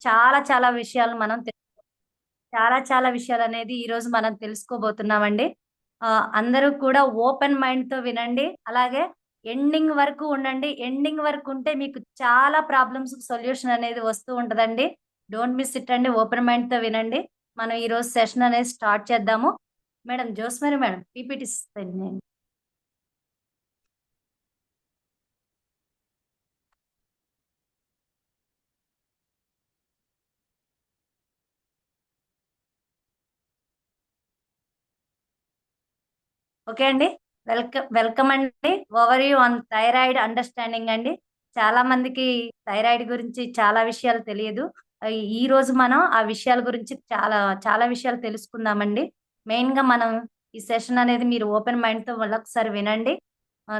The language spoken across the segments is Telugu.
చాలా చాలా విషయాలు మనం చాలా చాలా విషయాలనేది ఈరోజు మనం తెలుసుకోబోతున్నామండి. అందరూ కూడా ఓపెన్ మైండ్‌తో వినండి. అలాగే ఎండింగ్ వరకు ఉండండి. ఎండింగ్ వరకు ఉంటే మీకు చాలా ప్రాబ్లమ్స్‌కి సొల్యూషన్ అనేది వస్తూ ఉంటదండి. డోంట్ మిస్ ఇట్ అండి. ఓపెన్ మైండ్‌తో వినండి. మనం ఈరోజు సెషన్ అనేది స్టార్ట్ చేద్దాము. మేడం జోస్మరి మేడం పీపీటీ సెండ్ చేయండి. ఓకే అండి. వెల్కమ్ అండి. ఓవర్‌వ్యూ ఆన్ థైరాయిడ్ అండర్‌స్టాండింగ్ అండి. చాలా మందికి థైరాయిడ్ గురించి చాలా విషయాలు తెలియదు. ఈరోజు మనం ఆ విషయాల గురించి చాలా చాలా విషయాలు తెలుసుకుందామండి. మెయిన్‌గా మనం ఈ సెషన్ అనేది మీరు ఓపెన్ మైండ్‌తో మళ్ళొకసారి వినండి.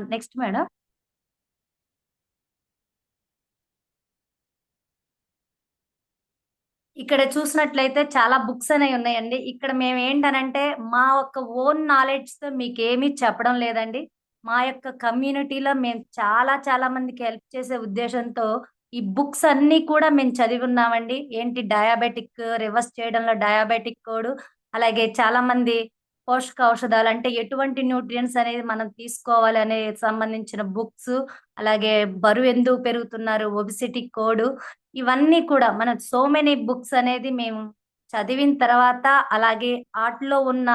Next madam. ఇక్కడ చూసినట్లయితే చాలా బుక్స్ అనేవి ఉన్నాయండి. ఇక్కడ మేమేంటనంటే, మా యొక్క ఓన్ నాలెడ్జ్‌తో మీకేమీ చెప్పడం లేదండి. మా యొక్క కమ్యూనిటీలో మేము చాలా చాలా మందికి హెల్ప్ చేసే ఉద్దేశంతో, ఈ బుక్స్ అన్నీ కూడా మేము చదివున్నామండి. ఏంటి డయాబెటిక్ రివర్స్ చేయడంలో డయాబెటిక్ కోడ్, అలాగే చాలామంది పోషక ఔషధాలు అంటే ఎటువంటి న్యూట్రియంట్స్ అనేది మనం తీసుకోవాలి అనే సంబంధించిన బుక్స్, అలాగే బరువెందుకు పెరుగుతున్నారు, ఒబెసిటీ కోడ్ ఇవన్నీ కూడా మన సో మెనీ బుక్స్ అనేది మేము చదివిన తర్వాత అలాగే ఆటిలో ఉన్న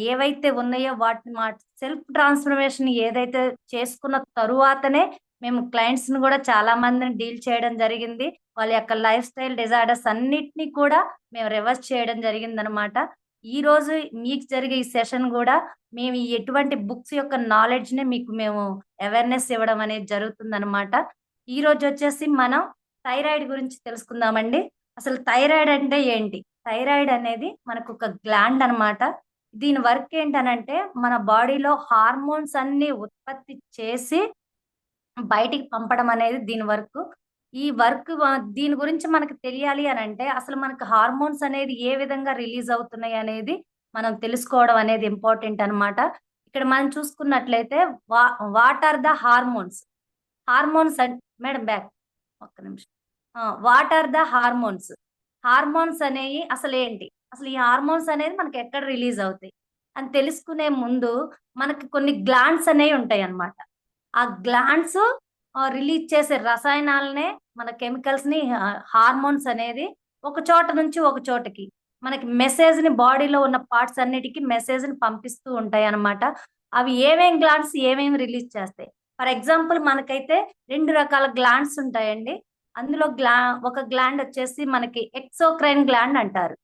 ఏవైతే ఉన్నాయో వాటిని మా సెల్ఫ్ ట్రాన్స్ఫర్మేషన్ ఏదైతే చేసుకున్న తరువాతనే మేము క్లయింట్స్‌ని కూడా చాలా మందిని డీల్ చేయడం జరిగింది. వాళ్ళ యొక్క లైఫ్ స్టైల్ డిజార్డర్స్ అన్నిటిని కూడా మేము రివర్స్ చేయడం జరిగిందనమాట. ఈరోజు మీకు జరిగే ఈ సెషన్ గూడా మేము ఈ ఎటువంటి బుక్స్ యొక్క నాలెడ్జ్‌ని మీకు మేము అవేర్‌నెస్ ఇవ్వడం అనేది జరుగుతుందనమాట. ఈరోజొచ్చేసి మనం థైరాయిడ్ గురించి తెలుసుకుందామండి. అసలు థైరాయిడ్ అంటే ఏంటి? థైరాయిడ్ అనేది మనకొక గ్లాండ్ అనమాట. దీని వర్క్ ఏంటనంటే, మన బాడీలో హార్మోన్స్ అన్నీ ఉత్పత్తి చేసి బయటికి పంపడం అనేది దీని వర్కు. ఈ వర్క్ దీని గురించి మనకు తెలియాలి అనంటే, అసలు మనకు హార్మోన్స్ అనేది ఏ విధంగా రిలీజ్ అవుతున్నాయి అనేది మనం తెలుసుకోవడం అనేది ఇంపార్టెంట్ అనమాట. ఇక్కడ మనం చూసుకున్నట్లయితే వా what are the hormones? Hormones madam back ఒక్క నిమిషం. What are the hormones? Hormones అనేయి అసలేంటి? అసలు ఈ హార్మోన్స్ అనేది మనకి ఎక్కడ రిలీజ్ అవుతాయి? అని తెలుసుకునే ముందు మనకి కొన్ని గ్లాండ్స్ అనేవి ఉంటాయన్నమాట. ఆ గ్లాండ్స్ రిలీజ్ చేసే రసాయనాలనే మన కెమికల్స్‌ని హార్మోన్స్ అనేది ఒక చోట నుంచి ఒక చోటకి మనకి మెసేజ్‌ని బాడీలో ఉన్న పార్ట్స్ అన్నిటికి మెసేజ్‌ని పంపిస్తూ ఉంటాయన్నమాట. అవి ఏమేం గ్లాండ్స్ ఏమేమి రిలీజ్ చేస్తాయి. ఫర్ ఎగ్జాంపుల్ మనకైతే 2 రకాల గ్లాండ్స్ ఉంటాయండి. అందులో ఒక గ్లాండ్ వచ్చేసి మనకి ఎక్సోక్రైన్ గ్లాండ్ అంటారు.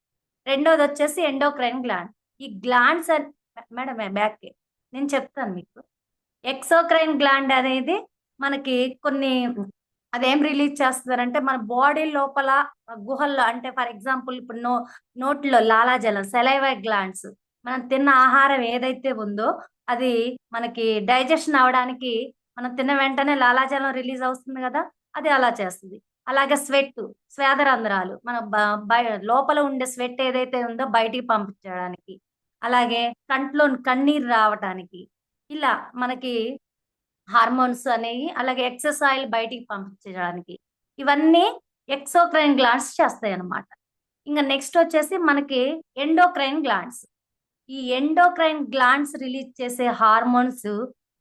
రెండోదొచ్చేసి ఎండోక్రైన్ గ్లాండ్. ఈ గ్లాండ్స్ మేడం బ్యాక్‌కి నేను చెప్తాను మీకు. ఎక్సోక్రైన్ గ్లాండ్ అనేది మనకి కొన్ని అదేం రిలీజ్ చేస్తదంటే మన బాడీ లోపల గుహల్లో అంటే ఫర్ ఎగ్జాంపుల్ ఇప్పుడు నోట్లో లాలాజలం సెలైవా గ్లాండ్స్ మనం తిన్న ఆహారం ఏదైతే ఉందో అది మనకి డైజెషన్ అవ్వడానికి మనం తిన్న వెంటనే లాలాజలం రిలీజ్ అవుతుంది కదా అది అలా చేస్తుంది. అలాగే స్వేదరంధ్రాలు మన లోపల ఉండే స్వెట్ ఏదైతే ఉందో బయటికి పంపించడానికి, అలాగే కంట్లో కన్నీరు రావటానికి ఇలా మనకి హార్మోన్స్ అనేవి అలాగే ఎక్సెస్ ఆయిల్ బయటికి పంపించడానికి ఇవన్నీ ఎక్సోక్రైన్ గ్లాండ్స్ చేస్తాయన్నమాట. ఇంక నెక్స్ట్ వచ్చేసి మనకి ఎండోక్రైన్ గ్లాండ్స్. ఈ ఎండోక్రైన్ గ్లాండ్స్ రిలీజ్ చేసే హార్మోన్స్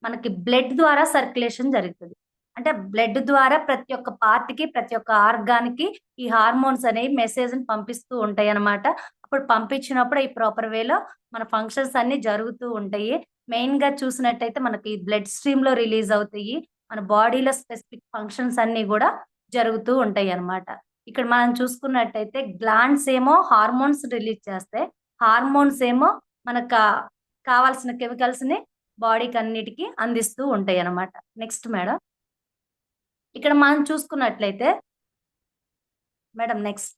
మనకి బ్లడ్ ద్వారా సర్క్యులేషన్ జరుగుతుంది. అంటే బ్లడ్ ద్వారా ప్రతి ఒక్క పార్ట్‌కి, ప్రతి ఒక్క ఆర్గాన్‌కి ఈ హార్మోన్స్ అనేవి మెసేజ్‌ని పంపిస్తూ ఉంటాయన్నమాట. అప్పుడు పంపించినప్పుడు ఈ ప్రాపర్ వేలో మన ఫంక్షన్స్ అన్నీ జరుగుతూ ఉంటాయి. మెయిన్‌గా చూసినట్టయితే మనకి బ్లడ్ స్ట్రీమ్‌లో రిలీజ్ అవుతాయి. మన బాడీలో స్పెసిఫిక్ ఫంక్షన్స్ అన్నీ గూడా జరుగుతూ ఉంటాయన్నమాట. ఇక్కడ మనం చూసుకున్నట్టయితే గ్లాండ్స్ ఏమో హార్మోన్స్ రిలీజ్ చేస్తాయి. హార్మోన్స్ ఏమో మనకు కావాల్సిన కెమికల్స్‌ని బాడీకన్నిటికి అందిస్తూ ఉంటాయన్నమాట. Next madam. ఇక్కడ మనం చూసుకున్నట్లయితే మేడం నెక్స్ట్.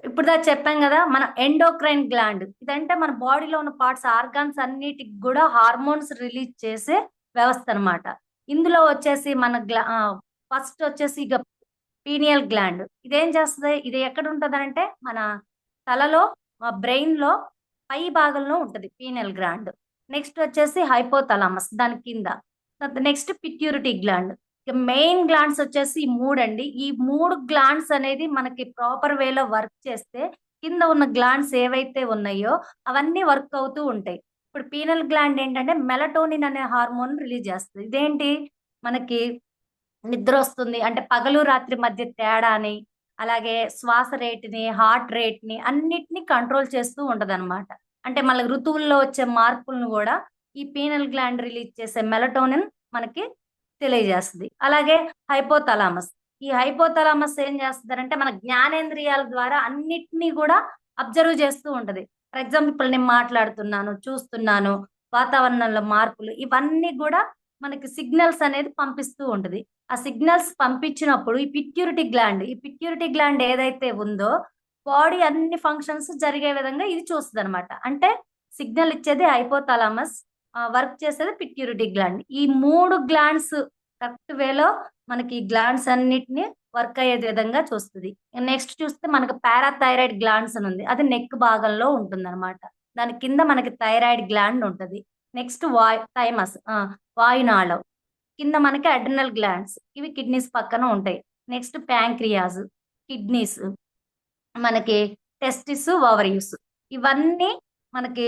ఇప్పటిదాకా చెప్పాం గదా! మన ఎండోక్రైన్ గ్లాండ్. ఇదంటే మన బాడీలో ఉన్న పార్ట్స్ ఆర్గాన్స్ అన్నిటికి గూడా హార్మోన్స్ రిలీజ్ చేసే వ్యవస్థ అనమాట. ఇందులో వచ్చేసి ఫస్ట్ వచ్చేసి ఇగ పీనియల్ గ్లాండ్. ఇదేం చేస్తది? ఇది ఎక్కడుంటదంటే మన తలలో బ్రెయిన్‌లో పై భాగంలో ఉంటది పీనియల్ గ్లాండ్. నెక్స్ట్ వచ్చేసి హైపోథాలమస్ దాని కింద. Next pituitary gland. ఇక మెయిన్ గ్లాండ్స్ వచ్చేసి ఈ మూడండి. ఈ 3 గ్లాండ్స్ అనేది మనకి ప్రాపర్ వేలో వర్క్ చేస్తే కింద ఉన్న గ్లాండ్స్ ఏవైతే ఉన్నాయో అవన్నీ వర్క్ అవుతూ ఉంటాయి. ఇప్పుడు పీనల్ గ్లాండ్ ఏంటంటే మెలటోనిన్ అనే హార్మోన్ రిలీజ్ చేస్తది. ఇదేంటి మనకి నిద్రొస్తుంది. అంటే పగలు, రాత్రి మధ్య తేడాని, అలాగే శ్వాస రేట్‌ని, హార్ట్ రేట్‌ని అన్నిటిని కంట్రోల్ చేస్తూ ఉంటదనమాట. అంటే మళ్ళీ ఋతువుల్లో వచ్చే మార్పులను గూడా ఈ పీనల్ గ్లాండ్ రిలీజ్ చేసే మెలటోనిన్ మనకి తెలియజేస్తది. అలాగే హైపోథాలమస్. ఈ హైపోథాలమస్ ఏం చేస్తదంటే మన జ్ఞానేంద్రియాల ద్వారా అన్నిటిని గూడా అబ్జర్వ్ చేస్తూ ఉంటది. ఫర్ ఎగ్జాంపుల్ ఇప్పుడు నేను మాట్లాడుతున్నాను, చూస్తున్నాను, వాతావరణంలో మార్పులు ఇవన్నీ గూడా మనకి సిగ్నల్స్ అనేది పంపిస్తూ ఉంటది. ఆ సిగ్నల్స్ పంపించినప్పుడు ఈ పిట్యూరిటీ గ్లాండ్ ఏదైతే ఉందో బాడీ అన్ని ఫంక్షన్స్ జరిగే విధంగా ఇది చూస్తదనమాట. అంటే సిగ్నల్ ఇచ్చేది హైపోథాలమస్, వర్క్ చేసేది పిట్యూరిటీ గ్లాండ్. ఈ 3 గ్లాండ్స్ కరెక్ట్ వేలో మనకి ఈ గ్లాండ్స్ అన్నిటిని వర్క్ అయ్యే విధంగా చూస్తది. నెక్స్ట్ చూస్తే మనకు పారాథైరాయిడ్ గ్లాండ్స్ అని ఉంది. అది నెక్ భాగంలో ఉంటుందన్నమాట. దాని కింద మనకి థైరాయిడ్ గ్లాండ్ ఉంటది. నెక్స్ట్ థైమస్ వాయునాళం. కింద మనకి అడ్రినల్ గ్లాండ్స్ ఇవి కిడ్నీస్ పక్కన ఉంటాయి. నెక్స్ట్ ప్యాంక్రియాస్, కిడ్నీస్, మనకి టెస్టిస్, ఓవరీస్ ఇవన్నీ మనకి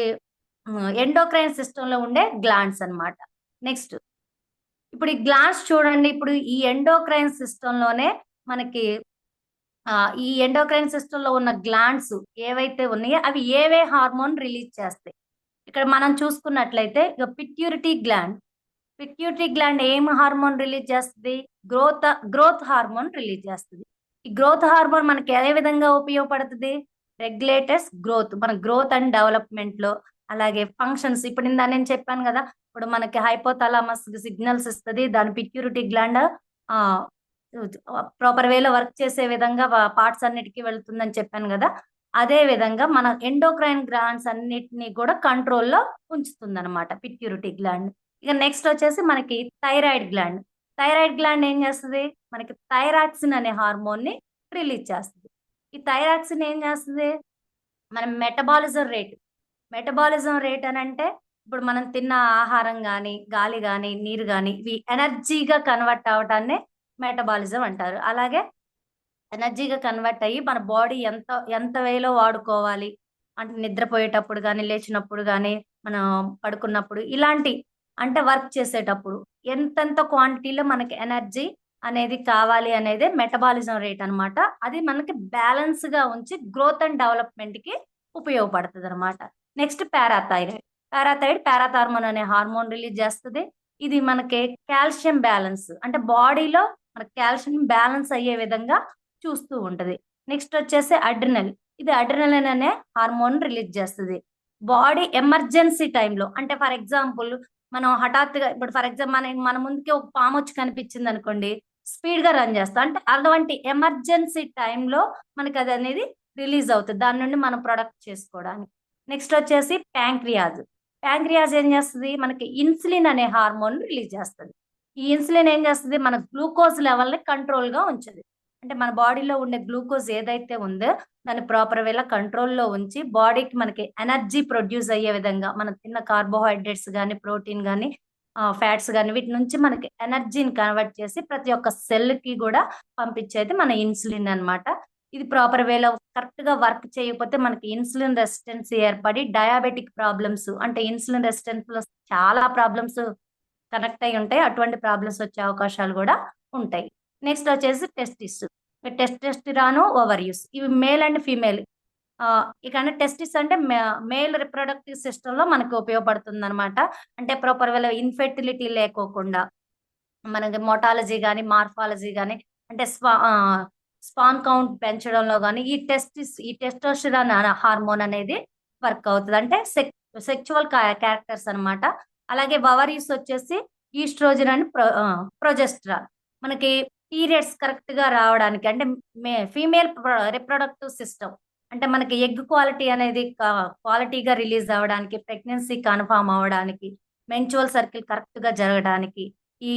ఎండోక్రైన్ సిస్టంలో ఉండే గ్లాండ్స్ అన్నమాట. నెక్స్ట్ ఇప్పుడు ఈ గ్లాండ్స్ చూడండి. ఇప్పుడు ఈ ఎండోక్రైన్ సిస్టంలోనే మనకి ఈ ఎండోక్రైన్ సిస్టంలో ఉన్న గ్లాండ్స్ ఏవైతే ఉన్నాయో అవి ఏవే హార్మోన్ రిలీజ్ చేస్తాయి. ఇక్కడ మనం చూసుకున్నట్లయితే ఇక పిట్యూటరీ గ్లాండ్ ఏం హార్మోన్ రిలీజ్ చేస్తది? గ్రోత్ హార్మోన్ రిలీజ్ చేస్తది. ఈ గ్రోత్ హార్మోన్ మనకి ఏ విధంగా ఉపయోగపడుతది? రెగ్యులేటర్స్ గ్రోత్, మన గ్రోత్ అండ్ డెవలప్మెంట్ లో, అలాగే ఫంక్షన్స్. ఇప్పుడు నేను చెప్పాను కదా, ఇప్పుడు మనకి హైపోథాలమస్ సిగ్నల్స్ ఇస్తది, దాని పిట్యూటరీ గ్లాండ్ ప్రాపర్ వేలో వర్క్ చేసే విధంగా పార్ట్స్ అన్నిటికీ వెళ్తుందని చెప్పాను కదా. అదే విధంగా మన ఎండోక్రైన్ గ్లాండ్స్ అన్నిటిని కూడా కంట్రోల్లో ఉంచుతుంది అనమాట పిట్యూటరీ గ్లాండ్. ఇక నెక్స్ట్ వచ్చేసి మనకి థైరాయిడ్ గ్లాండ్. థైరాయిడ్ గ్లాండ్ ఏం చేస్తుంది? మనకి థైరాక్సిన్ అనే హార్మోన్ ని రిలీజ్ చేస్తుంది. ఈ థైరాక్సిన్ ఏం చేస్తుంది? మన మెటబాలిజం రేట్ అని అంటే ఇప్పుడు మనం తిన్న ఆహారం కానీ, గాలి కానీ, నీరు కానీ ఇవి ఎనర్జీగా కన్వర్ట్ అవటాన్ని మెటబాలిజం అంటారు. అలాగే ఎనర్జీగా కన్వర్ట్ అయ్యి మన బాడీ ఎంత ఎంత వేలో వాడుకోవాలి అంటే నిద్రపోయేటప్పుడు కానీ, లేచినప్పుడు కానీ, మనం పడుకున్నప్పుడు ఇలాంటి అంటే వర్క్ చేసేటప్పుడు ఎంతెంత క్వాంటిటీలో మనకి ఎనర్జీ అనేది కావాలి అనేది మెటబాలిజం రేట్ అన్నమాట. అది మనకి బ్యాలెన్స్ గా ఉంచి గ్రోత్ అండ్ డెవలప్మెంట్ కి ఉపయోగపడుతుంది అనమాట. నెక్స్ట్ పారాథార్మోన్ అనే హార్మోన్ రిలీజ్ చేస్తుంది. ఇది మనకి కాల్షియం బ్యాలెన్స్ అంటే బాడీలో మన కాల్షియం బ్యాలెన్స్ అయ్యే విధంగా చూస్తూ ఉంటది. నెక్స్ట్ వచ్చేసి ఇది అడ్రినలిన్ అనే హార్మోన్ రిలీజ్ చేస్తుంది. బాడీ ఎమర్జెన్సీ టైంలో అంటే ఫర్ ఎగ్జాంపుల్ మనం హఠాత్తుగా ఇప్పుడు ఫర్ ఎగ్జాంపుల్ మన ముందుకి ఒక పాము వచ్చి కనిపించింది అనుకోండి, స్పీడ్ గా రన్ చేస్తాం. అంటే అటువంటి ఎమర్జెన్సీ టైంలో మనకి అది అనేది రిలీజ్ అవుతుంది, దాని నుండి మనం ప్రొడక్ట్ చేసుకోవడానికి. నెక్స్ట్ వచ్చేసి ప్యాంక్రియాజ్ ఏం చేస్తుంది? మనకి ఇన్సులిన్ అనే హార్మోన్ రిలీజ్ చేస్తుంది. ఈ ఇన్సులిన్ ఏం చేస్తుంది? మన గ్లూకోజ్ లెవెల్ని కంట్రోల్ గా ఉంచదు. అంటే మన బాడీలో ఉండే గ్లూకోజ్ ఏదైతే ఉందో దాన్ని ప్రాపర్ వేలా కంట్రోల్లో ఉంచి బాడీకి మనకి ఎనర్జీ ప్రొడ్యూస్ అయ్యే విధంగా మనం తిన్న కార్బోహైడ్రేట్స్ కానీ, ప్రోటీన్ కానీ, ఫ్యాట్స్ కానీ వీటి నుంచి మనకి ఎనర్జీని కన్వర్ట్ చేసి ప్రతి ఒక్క సెల్ కి కూడా పంపించేది మన ఇన్సులిన్ అన్నమాట. ఇది ప్రాపర్ వేలో కరెక్ట్ గా వర్క్ చేయకపోతే మనకి ఇన్సులిన్ రెసిస్టెన్స్ ఏర్పడి డయాబెటిక్ ప్రాబ్లమ్స్ అంటే ఇన్సులిన్ రెసిస్టెన్స్ లో చాలా ప్రాబ్లమ్స్ కనెక్ట్ అయి ఉంటాయి. అటువంటి ప్రాబ్లమ్స్ వచ్చే అవకాశాలు కూడా ఉంటాయి. నెక్స్ట్ వచ్చేసి టెస్టెస్టిరాన్, ఓవరీస్ ఇవి మేల్ అండ్ ఫీమేల్. ఇక టెస్టిస్ అంటే మేల్ రిప్రొడక్టివ్ సిస్టమ్ లో మనకి ఉపయోగపడుతుంది అనమాట. అంటే ప్రాపర్ వేలో ఇన్ఫెర్టిలిటీ లేకోకుండా మనకి మోటాలజీ కానీ, మార్ఫాలజీ కానీ అంటే స్పాన్ కౌంట్ పెంచడంలో కానీ ఈ టెస్టోస్టిరాన్ హార్మోన్ అనేది వర్క్ అవుతుంది. అంటే సెక్చువల్ క్యారెక్టర్స్ అన్నమాట. అలాగే ఓవరీస్ వచ్చేసి ఈస్ట్రోజన్ అండ్ ప్రొజెస్ట్రాన్. మనకి పీరియడ్స్ కరెక్ట్ గా రావడానికి అంటే ఫీమేల్ రిప్రొడక్టివ్ సిస్టమ్ అంటే మనకి ఎగ్ క్వాలిటీ అనేది క్వాలిటీగా రిలీజ్ అవ్వడానికి, ప్రెగ్నెన్సీ కన్ఫామ్ అవ్వడానికి, మెన్చువల్ సర్కిల్ కరెక్ట్ గా జరగడానికి ఈ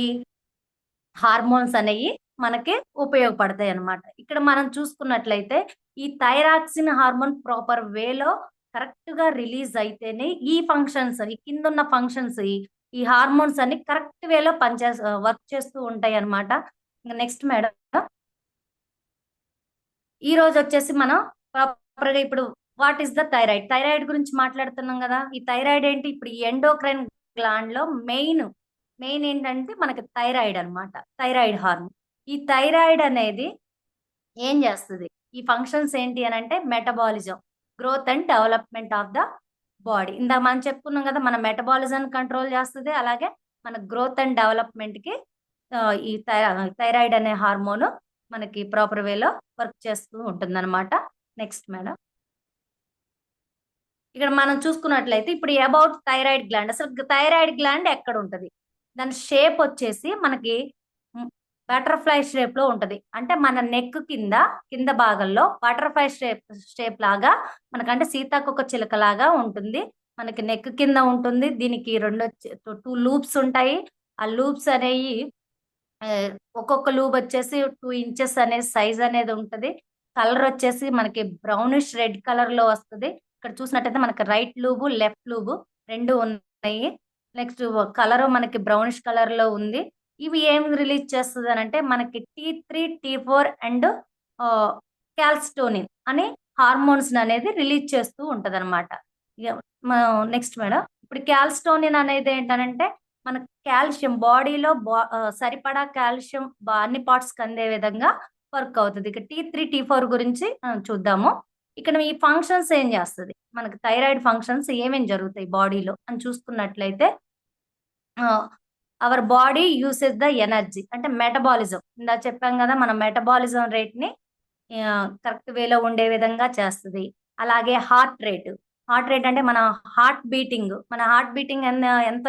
హార్మోన్స్ అనేవి మనకి ఉపయోగపడతాయి అన్నమాట. ఇక్కడ మనం చూసుకున్నట్లయితే ఈ థైరాక్సిన్ హార్మోన్ ప్రాపర్ వేలో కరెక్ట్ గా రిలీజ్ అయితేనే ఈ ఫంక్షన్స్ ఈ కింద ఉన్న ఫంక్షన్స్ ఈ హార్మోన్స్ అన్ని కరెక్ట్ వేలో వర్క్ చేస్తూ ఉంటాయి అన్నమాట. నెక్స్ట్ మేడం, ఈ రోజు వచ్చేసి మనం ప్రాపర్ గా ఇప్పుడు what is the thyroid, thyroid గురించి మాట్లాడుతున్నాం కదా. ఈ థైరాయిడ్ ఏంటి, ఇప్పుడు ఈ ఎండోక్రైన్ గ్లాండ్ లో మెయిన్ మెయిన్ ఏంటంటే మనకి థైరాయిడ్ అన్నమాట, థైరాయిడ్ హార్మోన్. ఈ థైరాయిడ్ అనేది ఏం చేస్తుంది, ఈ ఫంక్షన్స్ ఏంటి అని అంటే metabolism, growth and development of the body. ఇందాక మనం చెప్పుకున్నాం కదా, మన మెటబాలిజం కంట్రోల్ చేస్తుంది, అలాగే మన గ్రోత్ అండ్ డెవలప్మెంట్ కి ఈ థైరాయిడ్ అనే హార్మోన్ మనకి ప్రాపర్ వేలో వర్క్ చేస్తూ ఉంటుంది అనమాట. నెక్స్ట్ మేడం, ఇక్కడ మనం చూసుకున్నట్లయితే ఇప్పుడు అబౌట్ థైరాయిడ్ గ్లాండ్, అసలు థైరాయిడ్ గ్లాండ్ ఎక్కడ ఉంటది, దాని షేప్ వచ్చేసి మనకి బటర్ఫ్లై షేప్ లో ఉంటది. అంటే మన నెక్ కింద కింద భాగంలో బటర్ఫ్లై షేప్ లాగా మనకంటే సీతాకొక చిలుక లాగా ఉంటుంది. మనకి నెక్ కింద ఉంటుంది. దీనికి 2 లూప్స్ ఉంటాయి. ఆ లూప్స్ అనేవి ఒక్కొక్క లూబ్ వచ్చేసి 2 ఇంచెస్ అనే సైజ్ అనేది ఉంటది. కలర్ వచ్చేసి మనకి బ్రౌనిష్ రెడ్ కలర్ లో వస్తుంది. ఇక్కడ చూసినట్టయితే మనకి రైట్ లూబు లెఫ్ట్ లూబు రెండు ఉన్నాయి. నెక్స్ట్ కలర్ మనకి బ్రౌనిష్ కలర్ లో ఉంది. ఇవి ఏం రిలీజ్ చేస్తుంది అని అంటే మనకి T3 T4 అండ్ క్యాల్స్టోనిన్ అనే హార్మోన్స్ అనేది రిలీజ్ చేస్తూ ఉంటది అనమాట. నెక్స్ట్ మేడం, ఇప్పుడు క్యాల్స్టోనిన్ అనేది ఏంటంటే మన కాల్షియం బాడీలో సరిపడా కాల్షియం అన్ని పార్ట్స్ కి అందే విధంగా వర్క్ అవుతుంది. ఇక T3 T4 గురించి చూద్దాము. ఇక్కడ ఈ ఫంక్షన్స్ ఏం చేస్తుంది, మనకి థైరాయిడ్ ఫంక్షన్స్ ఏమేమి జరుగుతాయి బాడీలో అని చూసుకున్నట్లయితే, our body uses the energy, అంటే మెటబాలిజం. ఇందా చెప్పాం కదా, మన మెటబాలిజం రేట్ ని కరెక్ట్ వేలో ఉండే విధంగా చేస్తుంది. అలాగే హార్ట్ రేట్ అంటే మన హార్ట్ బీటింగ్ ఎంత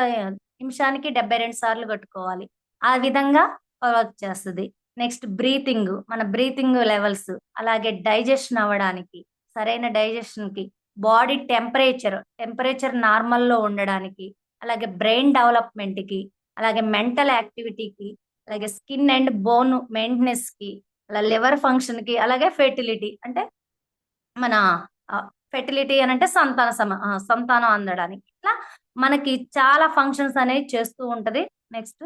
నిమిషానికి 72 సార్లు కట్టుకోవాలి, ఆ విధంగా వర్క్ చేస్తుంది. నెక్స్ట్ బ్రీతింగ్, మన బ్రీతింగ్ లెవెల్స్, అలాగే డైజెషన్ అవ్వడానికి, సరైన డైజెషన్ కి, బాడీ టెంపరేచర్ నార్మల్లో ఉండడానికి, అలాగే బ్రెయిన్ డెవలప్మెంట్ కి, అలాగే మెంటల్ యాక్టివిటీకి, అలాగే స్కిన్ అండ్ బోన్ మెయింటెనెన్స్ కి, అలా లివర్ ఫంక్షన్ కి, అలాగే ఫెర్టిలిటీ అంటే మన ఫెర్టిలిటీ అని అంటే సంతానం అందడానికి, ఇట్లా మనకి చాలా ఫంక్షన్స్ అనేవి చేస్తూ ఉంటది. నెక్స్ట్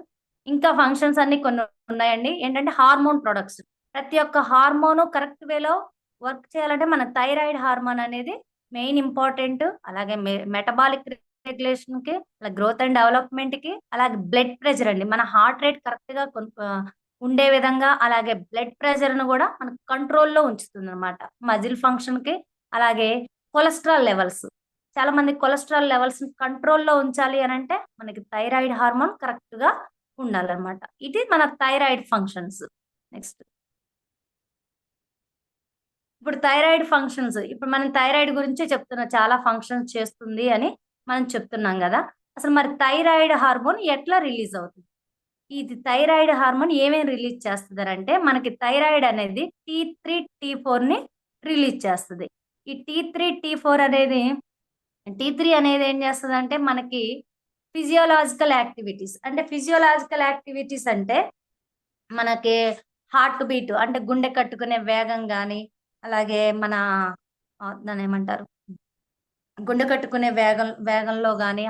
ఇంకా ఫంక్షన్స్ అన్ని కొన్ని ఉన్నాయండి. ఏంటంటే హార్మోన్ ప్రొడక్ట్స్, ప్రతి ఒక్క హార్మోను కరెక్ట్ వేలో వర్క్ చేయాలంటే మన థైరాయిడ్ హార్మోన్ అనేది మెయిన్ ఇంపార్టెంట్. అలాగే మెటబాలిక్ రెగ్యులేషన్ కి, అలాగే గ్రోత్ అండ్ డెవలప్మెంట్ కి, అలాగే బ్లడ్ ప్రెషర్ అండి, మన హార్ట్ రేట్ కరెక్ట్ గా ఉండే విధంగా, అలాగే బ్లడ్ ప్రెషర్ ను కూడా మనకు కంట్రోల్లో ఉంచుతుంది అనమాట. మజిల్ ఫంక్షన్ కి, అలాగే కొలెస్ట్రాల్ లెవెల్స్, చాలా మంది కొలెస్ట్రాల్ లెవెల్స్ కంట్రోల్లో ఉంచాలి అని అంటే మనకి థైరాయిడ్ హార్మోన్ కరెక్ట్ గా ఉండాలన్నమాట. ఇది మన థైరాయిడ్ ఫంక్షన్స్. నెక్స్ట్ ఇప్పుడు థైరాయిడ్ ఫంక్షన్స్, ఇప్పుడు మనం థైరాయిడ్ గురించి చెప్తున్నాం, చాలా ఫంక్షన్స్ చేస్తుంది అని మనం చెప్తున్నాం కదా. అసలు మరి థైరాయిడ్ హార్మోన్ ఎట్లా రిలీజ్ అవుతుంది, ఇది థైరాయిడ్ హార్మోన్ ఏమేమి రిలీజ్ చేస్తుంది అంటే మనకి థైరాయిడ్ అనేది T3 T4 ని రిలీజ్ చేస్తుంది. ఈ T3 T4 అనేది T3 అనేది ఏం చేస్తుంది అంటే మనకి ఫిజియోలాజికల్ యాక్టివిటీస్ అంటే మనకి హార్ట్ బీట్ అంటే గుండె కట్టుకునే వేగం కానీ, అలాగే మన దాని ఏమంటారు, గుండె కట్టుకునే వేగంలో కానీ,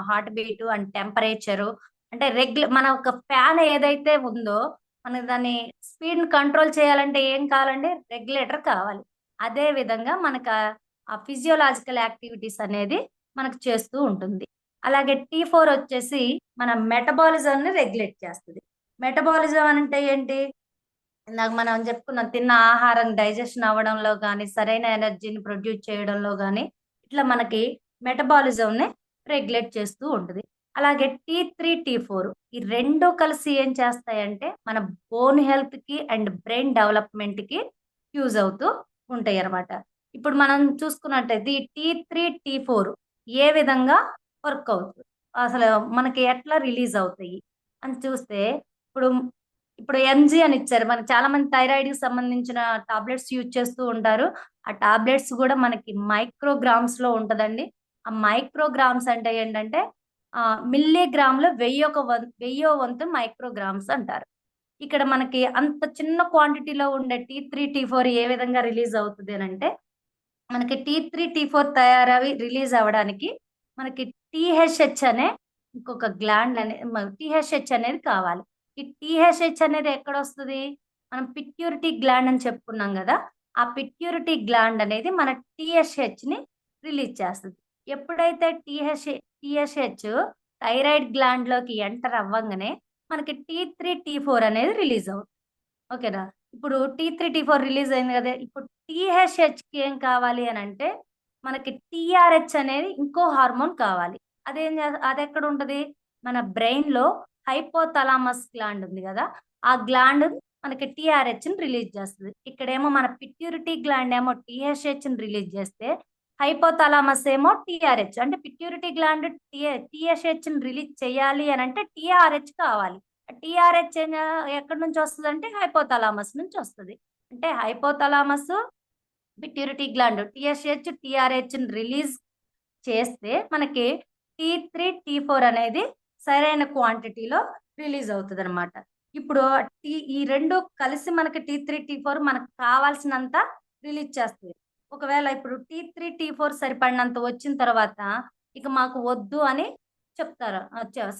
హార్ట్ బీట్ అండ్ టెంపరేచరు, అంటే మన ఒక ఫ్యాన్ ఏదైతే ఉందో మనకి దాన్ని స్పీడ్ కంట్రోల్ చేయాలంటే ఏం కావాలండి, రెగ్యులేటర్ కావాలి. అదే విధంగా మనకు ఆ ఫిజియోలాజికల్ యాక్టివిటీస్ అనేది మనకు చేస్తూ ఉంటుంది. అలాగే T4 వచ్చేసి మన మెటబాలిజం ని రెగ్యులేట్ చేస్తుంది. మెటబాలిజం అంటే ఏంటి, ఇందాక మనం చెప్పుకున్నాం, తిన్న ఆహారం డైజెషన్ అవ్వడంలో కానీ, సరైన ఎనర్జీని ప్రొడ్యూస్ చేయడంలో కానీ, ఇట్లా మనకి మెటబాలిజం ని రెగ్యులేట్ చేస్తూ ఉంటుంది. అలాగే T3 T4 ఈ రెండు కలిసి ఏం చేస్తాయంటే మన బోన్ హెల్త్ కి అండ్ బ్రెయిన్ డెవలప్మెంట్ కి యూజ్ అవుతూ ఉంటాయి అన్నమాట. ఇప్పుడు మనం చూసుకున్నట్టయితే ఈ T3 T4 ఏ విధంగా వర్క్ అవుతుంది, అసలు మనకి ఎట్లా రిలీజ్ అవుతాయి అని చూస్తే, ఇప్పుడు ఇప్పుడు ఎంజీ అని ఇచ్చారు. మనకి చాలా మంది థైరాయిడ్ కి సంబంధించిన టాబ్లెట్స్ యూజ్ చేస్తూ ఉంటారు. ఆ టాబ్లెట్స్ కూడా మనకి మైక్రోగ్రామ్స్ లో ఉంటదండి. ఆ మైక్రోగ్రామ్స్ అంటే ఏంటంటే మిల్లీగ్రామ్లో 1000వ వంతు మైక్రోగ్రామ్స్ అంటారు. ఇక్కడ మనకి అంత చిన్న క్వాంటిటీలో ఉండే T3 T4 ఏ విధంగా రిలీజ్ అవుతుంది అని అంటే, మనకి T3 T4 రిలీజ్ అవ్వడానికి మనకి THH అనే ఇంకొక గ్లాండ్ అనేది టీహెచ్హెచ్ అనేది కావాలి. ఈ టీహెచ్హెచ్ అనేది ఎక్కడ వస్తుంది? మనం పిట్యూరిటీ గ్లాండ్ అని చెప్పుకున్నాం కదా, ఆ పిట్యూరిటీ గ్లాండ్ అనేది మన టీఎస్హెచ్ ని రిలీజ్ చేస్తుంది. ఎప్పుడైతే టీఎస్హెచ్ థైరాయిడ్ గ్లాండ్ లోకి ఎంటర్ అవ్వంగానే మనకి T3 T4 అనేది రిలీజ్ అవుతుంది. ఓకేనా? ఇప్పుడు T3 T4 రిలీజ్ అయింది కదా, ఇప్పుడు టీహెచ్హెచ్ కి ఏం కావాలి అని అంటే మనకి టీఆర్హెచ్ అనేది ఇంకో హార్మోన్ కావాలి. అది ఎక్కడ ఉంటది? మన బ్రెయిన్ లో హైపోథలామస్ గ్లాండ్ ఉంది కదా, ఆ గ్లాండ్ మనకి టీఆర్హెచ్ ని రిలీజ్ చేస్తుంది. ఇక్కడేమో మన పిట్యూరిటీ గ్లాండ్ ఏమో టీహెచ్హెచ్ ని రిలీజ్ చేస్తే, హైపోథలామస్ ఏమో టీఆర్హెచ్, అంటే పిట్యూరిటీ గ్లాండ్ టీహెచ్హెచ్ ని రిలీజ్ చేయాలి అని అంటే టీఆర్హెచ్ కావాలి. టీఆర్హెచ్ ఎక్కడి నుంచి వస్తుంది అంటే హైపోథలామస్ నుంచి వస్తుంది. అంటే hypothalamus pituitary gland TSH TRH release చేస్తే మనకి T3 T4 అనేది సరైన క్వాంటిటీలో రిలీజ్ అవుతుంది అనమాట. ఇప్పుడు ఈ రెండు కలిసి మనకి T3 T4 మనకు కావాల్సినంత రిలీజ్ చేస్తుంది. ఒకవేళ ఇప్పుడు T3 T4 సరిపడినంత వచ్చిన తర్వాత ఇక మాకు వద్దు అని చెప్తారు,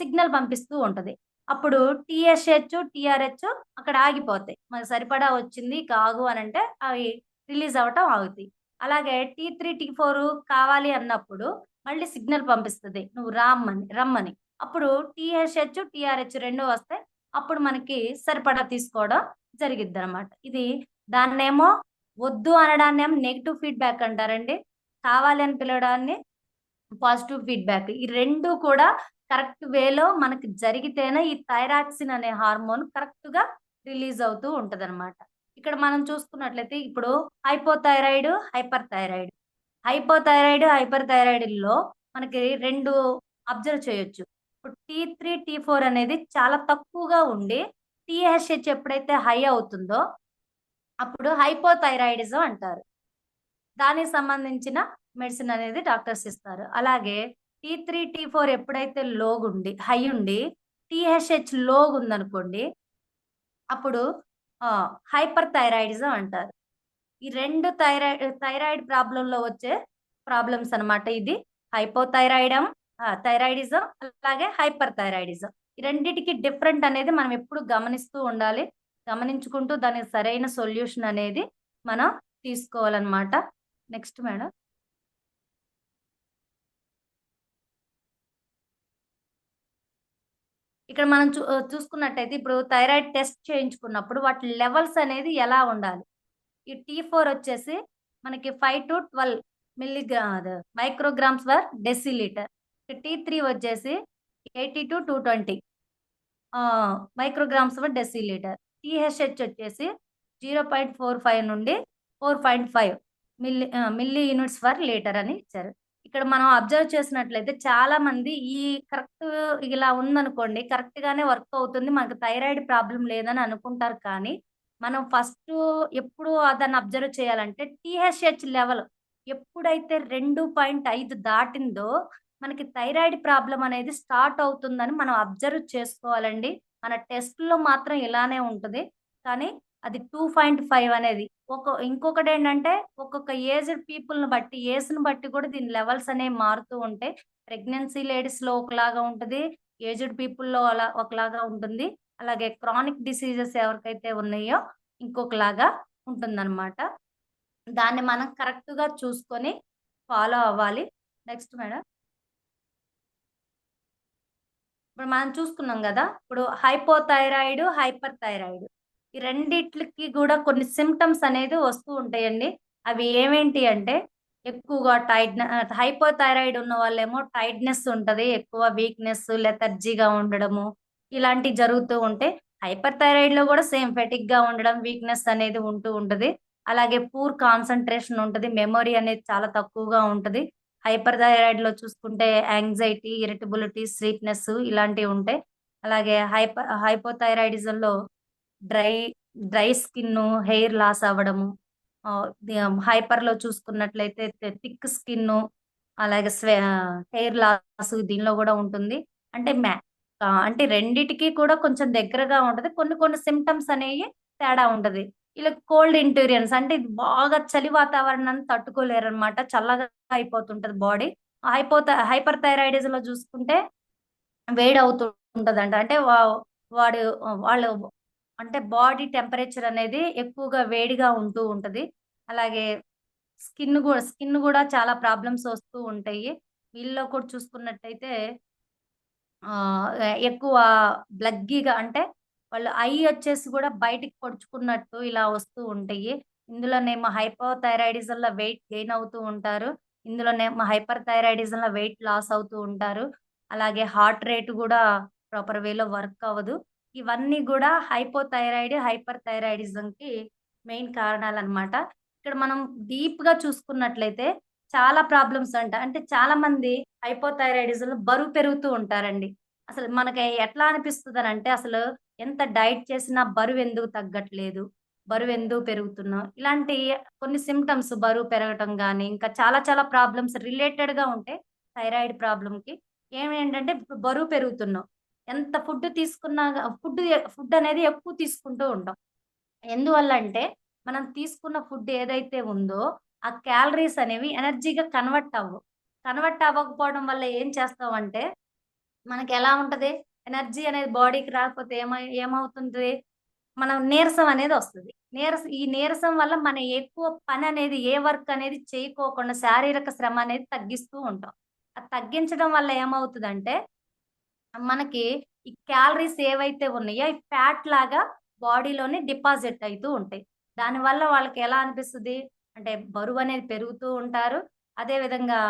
సిగ్నల్ పంపిస్తూ ఉంటది. అప్పుడు టీఎస్హెచ్ టీఆర్హెచ్ అక్కడ ఆగిపోతాయి. మనకు సరిపడా వచ్చింది ఇక ఆగు అని అంటే అవి రిలీజ్ అవ్వటం ఆగుతాయి. అలాగే T3 T4 కావాలి అన్నప్పుడు మళ్ళీ సిగ్నల్ పంపిస్తుంది, నువ్వు రమ్మని. అప్పుడు టీహెచ్హెచ్ టీఆర్హెచ్ రెండు వస్తాయి. అప్పుడు మనకి సరిపడా తీసుకోవడం జరిగిద్ది అనమాట. దాన్నేమో వద్దు అనడాన్ని ఏమో నెగిటివ్ ఫీడ్బ్యాక్ అంటారండి, కావాలి అని పిలవడాన్ని పాజిటివ్ ఫీడ్బ్యాక్. ఈ రెండు కూడా కరెక్ట్ వేలో మనకి జరిగితేనే ఈ థైరాక్సిన్ అనే హార్మోన్ కరెక్ట్ గా రిలీజ్ అవుతూ ఉంటదన్నమాట. ఇక్కడ మనం చూసుకున్నట్లయితే ఇప్పుడు హైపోథైరాయిడ్ హైపర్ థైరాయిడ్ లో మనకి రెండు అబ్జర్వ్ చేయొచ్చు. ఇప్పుడు T3 T4 అనేది చాలా తక్కువగా ఉండి టీహెచ్హెచ్ ఎప్పుడైతే హై అవుతుందో అప్పుడు హైపోథైరాయిడిజం అంటారు. దానికి సంబంధించిన మెడిసిన్ అనేది డాక్టర్స్ ఇస్తారు. అలాగే T3 T4 ఎప్పుడైతే హై ఉండి టీహెచ్హెచ్ ఉందనుకోండి, అప్పుడు హైపర్ థైరాయిడిజం అంటారు. ఈ రెండు థైరాయిడ్ ప్రాబ్లంలో వచ్చే ప్రాబ్లమ్స్ అన్నమాట. ఇది థైరాయిడిజం అలాగే హైపర్ థైరాయిడిజం. ఈ రెండిటికి డిఫరెంట్ అనేది మనం ఎప్పుడు గమనిస్తూ ఉండాలి. గమనించుకుంటూ దానికి సరైన సొల్యూషన్ అనేది మనం తీసుకోవాలన్నమాట. Next madam. ఇక్కడ మనం చూసుకున్నట్టయితే ఇప్పుడు థైరాయిడ్ టెస్ట్ చేయించుకున్నప్పుడు వాటి లెవెల్స్ అనేది ఎలా ఉండాలి? ఈ T4 వచ్చేసి మనకి 5 to 12 micrograms per decilitre. T3 వచ్చేసి 80 to 220 మైక్రోగ్రామ్స్ పర్ డెసిలీటర్. టీహెచ్హెచ్ వచ్చేసి 0.45 నుండి 4.5 మిల్లీ యూనిట్స్ పర్ లీటర్ అని ఇచ్చారు. ఇక్కడ మనం అబ్జర్వ్ చేసినట్లయితే చాలా మంది ఈ కరెక్ట్ ఇలా ఉందనుకోండి, కరెక్ట్ గానే వర్క్ అవుతుంది, మనకు థైరాయిడ్ ప్రాబ్లం లేదని అనుకుంటారు. కానీ మనం ఫస్ట్ ఎప్పుడు దాన్ని అబ్జర్వ్ చేయాలంటే టీహెచ్హెచ్ లెవెల్ ఎప్పుడైతే 2.5 దాటిందో మనకి థైరాయిడ్ ప్రాబ్లం అనేది స్టార్ట్ అవుతుందని మనం అబ్జర్వ్ చేసుకోవాలండి. మన టెస్ట్లో మాత్రం ఇలానే ఉంటుంది, కానీ అది 2.5 అనేది ఇంకొకటి ఏంటంటే ఒక్కొక్క ఏజ్డ్ పీపుల్ని బట్టి ఏజ్ని బట్టి కూడా దీని లెవెల్స్ అనేవి మారుతూ ఉంటాయి. ప్రెగ్నెన్సీ లేడీస్లో ఒకలాగా ఉంటుంది, ఏజ్డ్ పీపుల్లో అలా ఒకలాగా ఉంటుంది. అలాగే క్రానిక్ డిసీజెస్ ఎవరికైతే ఉన్నాయో ఇంకొకలాగా ఉంటుందన్నమాట. దాన్ని మనం కరెక్ట్గా చూసుకొని ఫాలో అవ్వాలి. Next madam. ఇప్పుడు మనం చూసుకున్నాం కదా, ఇప్పుడు హైపోథైరాయిడ్ హైపర్ థైరాయిడ్ ఈ రెండిట్లకి కూడా కొన్ని సిమ్టమ్స్ అనేది వస్తూ ఉంటాయండి. అవి ఏమేంటి అంటే ఎక్కువగా హైపోథైరాయిడ్ ఉన్న వాళ్ళేమో టైట్నెస్ ఉంటుంది, ఎక్కువ వీక్నెస్ లెథర్జీగా ఉండడము ఇలాంటివి జరుగుతూ ఉంటే, హైపర్ థైరాయిడ్ లో కూడా సేమ్ ఫెటిక్ గా ఉండడం వీక్నెస్ అనేది ఉంటూ ఉంటది. అలాగే పూర్ కాన్సన్ట్రేషన్ ఉంటుంది, మెమొరీ అనేది చాలా తక్కువగా ఉంటుంది. హైపర్ థైరాయిడ్ లో చూసుకుంటే యాంగ్జైటీ ఇరిటబిలిటీ స్లీప్నెస్ ఇలాంటివి ఉంటాయి. అలాగే హైపోథైరాయిడిజం లో dry dry skin hair loss అవ్వడము, హైపర్ లో చూసుకున్నట్లయితే థిక్ స్కిన్ అలాగే హెయిర్ లాస్ దీనిలో కూడా ఉంటుంది. అంటే అంటే రెండిటికి కూడా కొంచెం దగ్గరగా ఉంటది, కొన్ని కొన్ని సిమ్టమ్స్ అనేవి తేడా ఉంటది. ఇలా కోల్డ్ ఇంటూరియన్స్ అంటే ఇది బాగా చలి వాతావరణాన్ని తట్టుకోలేరు అనమాట, చల్లగా అయిపోతుంటది బాడీ. హైపర్ థైరాయిడిజం లో చూసుకుంటే వేడి అవుతూ ఉంటదంట. అంటే వాడు వాళ్ళు అంటే బాడీ టెంపరేచర్ అనేది ఎక్కువగా వేడిగా ఉంటూ ఉంటది. అలాగే స్కిన్ గూడా చాలా ప్రాబ్లమ్స్ వస్తూ ఉంటాయి. వీళ్ళలో కూడా చూసుకున్నట్టయితే ఎక్కువ బ్లగ్గీగా అంటే వాళ్ళు వచ్చేసి గూడా బయటికి పొడుచుకున్నట్టు ఇలా వస్తూ ఉంటాయి. ఇందులోనేమో హైపోథైరాయిడిజంలో వెయిట్ గెయిన్ అవుతూ ఉంటారు. ఇందులోనేమో హైపర్ థైరాయిడిజంలో వెయిట్ లాస్ అవుతూ ఉంటారు. అలాగే హార్ట్ రేట్ గూడా ప్రాపర్ వేలో వర్క్ అవ్వదు. ఇవన్నీ గూడా హైపర్ థైరాయిడిజంకి మెయిన్ కారణాలనమాట. ఇక్కడ మనం డీప్‌గా చూసుకున్నట్లయితే చాలా ప్రాబ్లమ్స్ అంట. అంటే చాలామంది హైపోథైరాయిడిజంలో బరువు పెరుగుతూ ఉంటారండి. అసలు మనకి ఎట్లా అనిపిస్తదనంటే అసలు ఎంత డైట్ చేసినా బరువెందుకు తగ్గట్లేదు? బరువెందుకు పెరుగుతున్నాం? ఇలాంటి కొన్ని సింప్టమ్స్ బరువు పెరగటం గాని, ఇంకా చాలా చాలా ప్రాబ్లమ్స్ రిలేటెడ్‌గా ఉంటాయి థైరాయిడ్ ప్రాబ్లమ్‌కి. ఏమేంటంటే ఇప్పుడు బరువు పెరుగుతున్నాం. ఎంత ఫుడ్ తీసుకున్నా ఫుడ్ అనేది ఎక్కువ తీసుకుంటూ ఉంటాం. ఎందువల్లంటే, మనం తీసుకున్న ఫుడ్ ఏదైతే ఉందో, ఆ క్యాలరీస్ అనేవి ఎనర్జీగా కన్వర్ట్ అవ్వవు. కన్వర్ట్ అవ్వకపోవడం వల్ల ఏం చేస్తామంటే, మనకెలా ఉంటది? ఎనర్జీ అనేది బాడీకి రాకపోతే ఏమవుతుంది? మనం నీరసం అనేదొస్తది. ఈ నీరసం వల్ల మనం ఎక్కువ పననేది ఏ వర్క్ అనేది చేయకోకుండా శారీరక శ్రమ అనేది తగ్గిస్తూ ఉంటాం. అది తగ్గించడం వల్ల ఏమవుతదంటే మనకి ఈ క్యాలరీస్ ఏవైతే ఉన్నాయో, అయి ఫ్యాట్ లాగా బాడీలోని డిపాజిట్ అయితూ ఉంటాయి. దానివల్ల వాళ్ళకి ఎలా అనిపిస్తది? అంటే బరువనేది పెరుగుతూ ఉంటారు. అదే విధంగా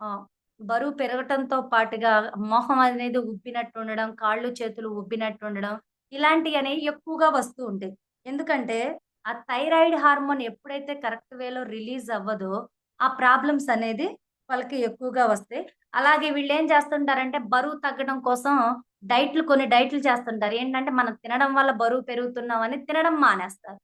ఆహ్, బరువు పెరగటంతో పాటుగా మొహం అనేది ఉబ్బినట్టు ఉండడం, కాళ్ళు, చేతులు ఉబ్బినట్టు ఉండడం, ఇలాంటియనేవి ఎక్కువగా వస్తూ ఉంటాయి. ఎందుకంటే, ఆ థైరాయిడ్ హార్మోన్ ఎప్పుడైతే కరెక్ట్ వేలో రిలీజ్ అవ్వదో, ఆ ప్రాబ్లమ్స్ అనేది వాళ్ళకి ఎక్కువగా వస్తాయి. అలాగే వీళ్ళేం చేస్తుంటారంటే బరువు తగ్గడం కోసం కొన్ని డైట్‌లు చేస్తుంటారు. ఏంటంటే మనం తినడం వల్ల బరువు పెరుగుతున్నామని తినడం మానేస్తారు.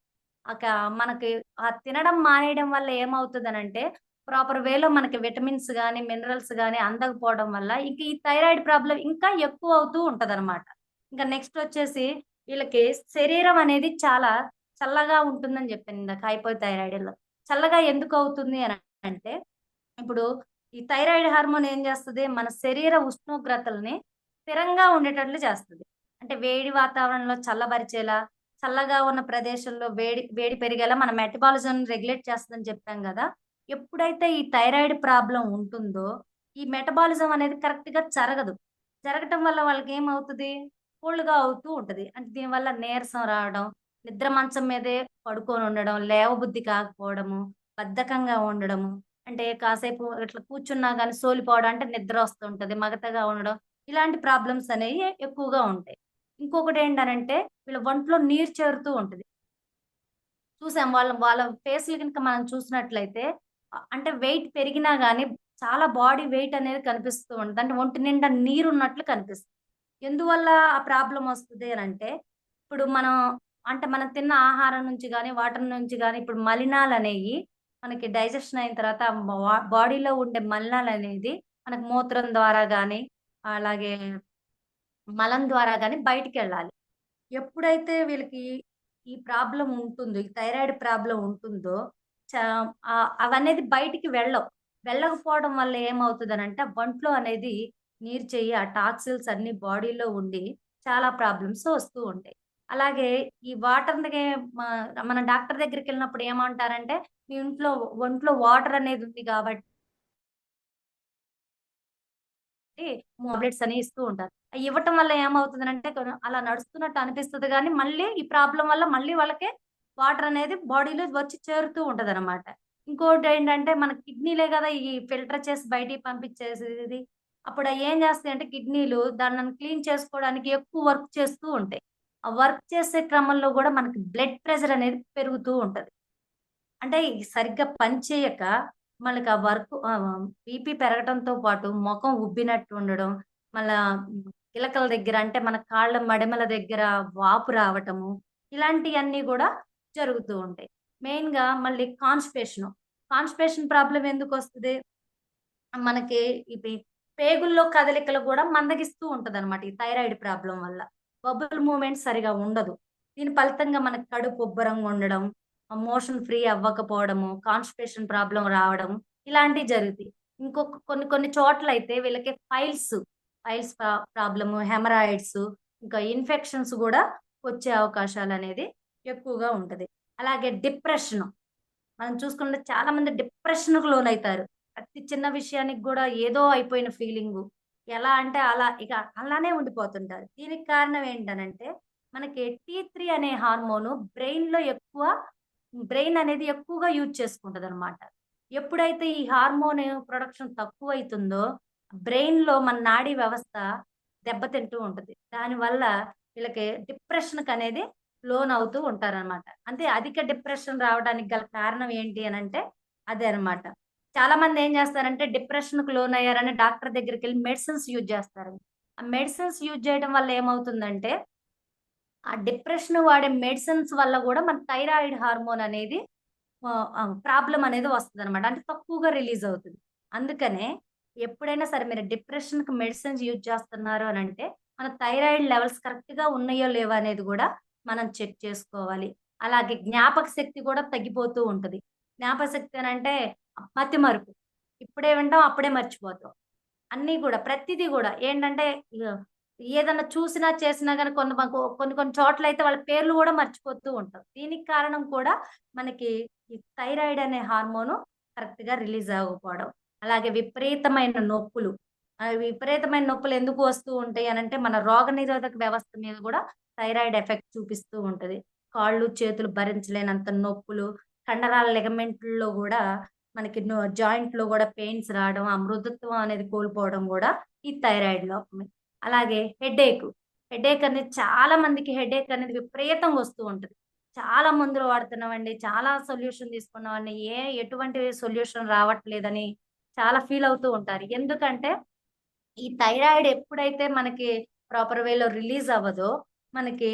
అక మనకి ఆ తినడం మానేయడం వల్ల ఏమవుతదనంటే ప్రాపర్ వేలో మనకి విటమిన్స్ గాని, మినరల్స్ గాని అందకపోవడం వల్ల ఇంక ఈ థైరాయిడ్ ప్రాబ్లమ్ ఇంకా ఎక్కువ అవుతూ ఉంటదనమాట. ఇంకా నెక్స్ట్ వచ్చేసి వీళ్ళకి శరీరం అనేది చాలా చల్లగా ఉంటుందని చెప్పాను ఇందాక హైపోథైరాయిడ్‌లో. చల్లగా ఎందుకు అవుతుంది అనంటే ఇప్పుడు ఈ థైరాయిడ్ హార్మోన్ ఏం చేస్తది? మన శరీర ఉష్ణోగ్రతల్ని స్థిరంగా ఉండేటట్లు చేస్తది. అంటే వేడి వాతావరణంలో చల్లబరిచేలా, చల్లగా ఉన్న ప్రదేశంలో వేడి వేడి పెరిగేలా మన మెటబాలిజంని రెగ్యులేట్ చేస్తదని చెప్పాం గదా! ఎప్పుడైతే ఈ థైరాయిడ్ ప్రాబ్లమ్ ఉంటుందో, ఈ మెటబాలిజం అనేది కరెక్ట్‌గా జరగదు. జరగటం వల్ల వాళ్ళకేమవుతది? కోల్డ్‌గా అవుతూ ఉంటది. అంటే దీనివల్ల నీరసం రావడం, నిద్ర మంచం మీదే పడుకొనుండడం, లేవబుద్ధి కాకపోవడము, బద్ధకంగా ఉండడము. అంటే కాసేపు ఇట్లా కూర్చున్నా గాని సోలిపోవడం అంటే నిద్రొస్తుంటది. మగతగా ఉండడం. ఇలాంటి ప్రాబ్లమ్స్ అనేయి ఎక్కువగా ఉంటాయి. ఇంకొకటేంటనంటే వీళ్ళ ఒంట్లో నీరు చేరుతూ ఉంటది. చూసాం వాళ్ళ వాళ్ళ ఫేస్‌లు గనుక మనం చూసినట్లయితే అంటే వెయిట్ పెరిగినా గాని చాలా బాడీ వెయిట్ అనేది కనిపిస్తూ ఉంటది. అంటే ఒంటి నిండా నీరున్నట్లు కనిపిస్తది. ఎందువల్ల ఆ ప్రాబ్లమ్ వస్తది అనంటే, ఇప్పుడు మనం తిన్న ఆహారం నుంచి గాని, వాటర్ నుంచి గాని ఇప్పుడు మలినాలనేయి మనకి డైజెషన్ అయిన తర్వాత బాడీలో ఉండే మలినాలనేది మనకు మూత్రం ద్వారా గాని, అలాగే మలం ద్వారా గాని బయటికెళ్ళాలి. ఎప్పుడైతే వీళ్ళకి ఈ ప్రాబ్లమ్ ఉంటుందో, ఈ థైరాయిడ్ ప్రాబ్లమ్ ఉంటుందో, చ అవనేది బయటికి వెళ్ళవు. వెళ్ళకపోవడం వల్ల ఏమవుతదనంటే, ఒంట్లో అనేది నీరు చెయ్యి ఆ టాక్సిల్స్ అన్నీ బాడీలో ఉండి చాలా ప్రాబ్లమ్స్ వస్తూ ఉంటాయి. అలాగే ఈ వాటర్‌ని మ మన డాక్టర్ దగ్గరికెళ్ళినప్పుడు ఏమంటారంటే, "మీ ఒంట్లో వాటర్ అనేది ఉంది కాబట్టి" టాబ్లెట్స్ అని ఇస్తూ ఉంటారు. అయి ఇవ్వటం వల్ల ఏమవుతుందనంటే అలా నడుస్తున్నట్టు అనిపిస్తది గానీ, మళ్ళీ ఈ ప్రాబ్లమ్ వల్ల మళ్ళీ వాళ్ళకి వాటర్ అనేది బాడీలో వచ్చి చేరుతూ ఉంటదనమాట. ఇంకోటేంటంటే మన కిడ్నీలే గదా! ఈ ఫిల్టర్ చేసి బయటికి పంపించేసేది. అప్పుడు అయేం చేస్తాయంటే కిడ్నీలు దాన్ని క్లీన్ చేసుకోవడానికి ఎక్కువ వర్క్ చేస్తూ ఉంటాయి. ఆ వర్క్ చేసే క్రమంలో గూడా మనకి బ్లడ్ ప్రెషర్ అనేది పెరుగుతూ ఉంటది. అంటే ఈ సరిగ్గా పని చేయక మనకి ఆ బీపీ పెరగటంతో పాటు మొఖం ఉబ్బినట్టు ఉండడం, మళ్ళా గిలకల దగ్గర అంటే మన కాళ్ళ మడిమల దగ్గర వాపు రావటము, ఇలాంటియన్నీ గూడా జరుగుతూ ఉంటాయి. మెయిన్‌గా మళ్ళీ కాన్‌స్టిపేషను. Constipation problem ఎందుకొస్తది? మనకి ఇది పేగుల్లో కదలికలు గూడా మందగిస్తూ ఉంటదనమాట. ఈ థైరాయిడ్ ప్రాబ్లమ్ వల్ల. బబుల్ మూవ్‌మెంట్ సరిగా ఉండదు. దీని ఫలితంగా మనకు కడుపు ఉబ్బరంగా ఉండడం, మోషన్ ఫ్రీ అవ్వకపోవడము, కాన్‌స్టిపేషన్ ప్రాబ్లమ్ రావడం ఇలాంటివి జరుగుతాయి. కొన్ని కొన్ని చోట్లయితే వీళ్ళకి పైల్స్ పైల్స్ ప్రాబ్లము, హెమరాయిడ్స్, ఇంకా ఇన్ఫెక్షన్స్ కూడా వచ్చే అవకాశాలు అనేది ఎక్కువగా ఉంటది. అలాగే డిప్రెషన్ మనం చూసుకుంటే చాలా మంది డిప్రెషన్‌కు లోనైతారు. ప్రతి చిన్న విషయానికి గూడా ఏదో అయిపోయిన ఫీలింగు. ఎలా అంటే అలా ఇక అలానే ఉండిపోతుంటారు. దీనికి కారణం ఏంటనంటే, మనకి టీ3 అనే హార్మోను బ్రెయిన్ అనేది ఎక్కువగా యూజ్ చేసుకుంటదనమాట. ఎప్పుడైతే ఈ హార్మోన్ ప్రొడక్షన్ తక్కువైతుందో, బ్రెయిన్‌లో మన నాడీ వ్యవస్థ దెబ్బతింటూ ఉంటది. దానివల్ల వీళ్ళకి డిప్రెషన్‌కనేది లోనవుతూ ఉంటారనమాట. అంటే అధిక డిప్రెషన్ రావడానికి గల కారణం ఏంటి అనంటే అదే అనమాట. చాలా మంది ఏం చేస్తారంటే డిప్రెషన్‌కి లోనయ్యారని డాక్టర్ దగ్గరికెళ్ళి మెడిసిన్స్ యూజ్ చేస్తారండి. ఆ మెడిసిన్స్ యూజ్ చేయడం వల్ల ఏమవుతుందంటే, ఆ డిప్రెషన్ వాడే మెడిసిన్స్ వల్ల గూడా మన థైరాయిడ్ హార్మోన్ అనేది ప్రాబ్లమ్ అనేది వస్తదనమాట. అంటే తక్కువగా రిలీజ్ అవుతది. అందుకనే ఎప్పుడైనా సరే మీరు డిప్రెషన్‌కి మెడిసిన్స్ యూజ్ చేస్తున్నారు అనంటే, మన థైరాయిడ్ లెవెల్స్ కరెక్ట్‌గా ఉన్నాయో లేవో అనేది గూడా మనం చెక్ చేసుకోవాలి. అలాగే జ్ఞాపక శక్తి కూడా తగ్గిపోతూ ఉంటది. జ్ఞాపక శక్తి అనంటే మతిమరుపు. ఇప్పుడే వింటాం, అప్పుడే మర్చిపోతాం. అన్నీ గూడా ప్రతిది గూడా ఏంటంటే ఇగ ఏదన్నా చూసినా, చేసినా గాని కొన్ని కొన్ని చోట్లయితే వాళ్ళ పేర్లు గూడా మర్చిపోతూ ఉంటాం. దీనికి కారణం కూడా మనకి ఈ థైరాయిడ్ అనే హార్మోను కరెక్ట్‌గా రిలీజ్ అవ్వకపోవడం. అలాగే విపరీతమైన నొప్పులు. విపరీతమైన నొప్పులు ఎందుకు వస్తూ ఉంటాయి అనంటే, మన రోగనిరోధక వ్యవస్థ మీద గూడా థైరాయిడ్ ఎఫెక్ట్ చూపిస్తూ ఉంటది. కాళ్ళు, చేతులు భరించలేనంత నొప్పులు, కండరాల లిగమెంట్‌ల్లో గూడా మనకి జాయింట్‌లో గూడా పెయిన్స్ రావడం, ఆ మృదుత్వం అనేది కోల్పోవడం గూడా ఈ థైరాయిడ్ లోపమే. అలాగే హెడేక్ అనేది చాలా మందికి హెడేక్ అనేది విపరీతంగా వస్తూ ఉంటది. చాలా మందులు వాడుతున్నామండి. చాలా సొల్యూషన్ తీసుకున్నామండి. ఎటువంటి సొల్యూషన్ రావట్లేదని చాలా ఫీల్ అవుతూ ఉంటారు. ఎందుకంటే ఈ థైరాయిడ్ ఎప్పుడైతే మనకి ప్రాపర్ వేలో రిలీజ్ అవ్వదో, మనకి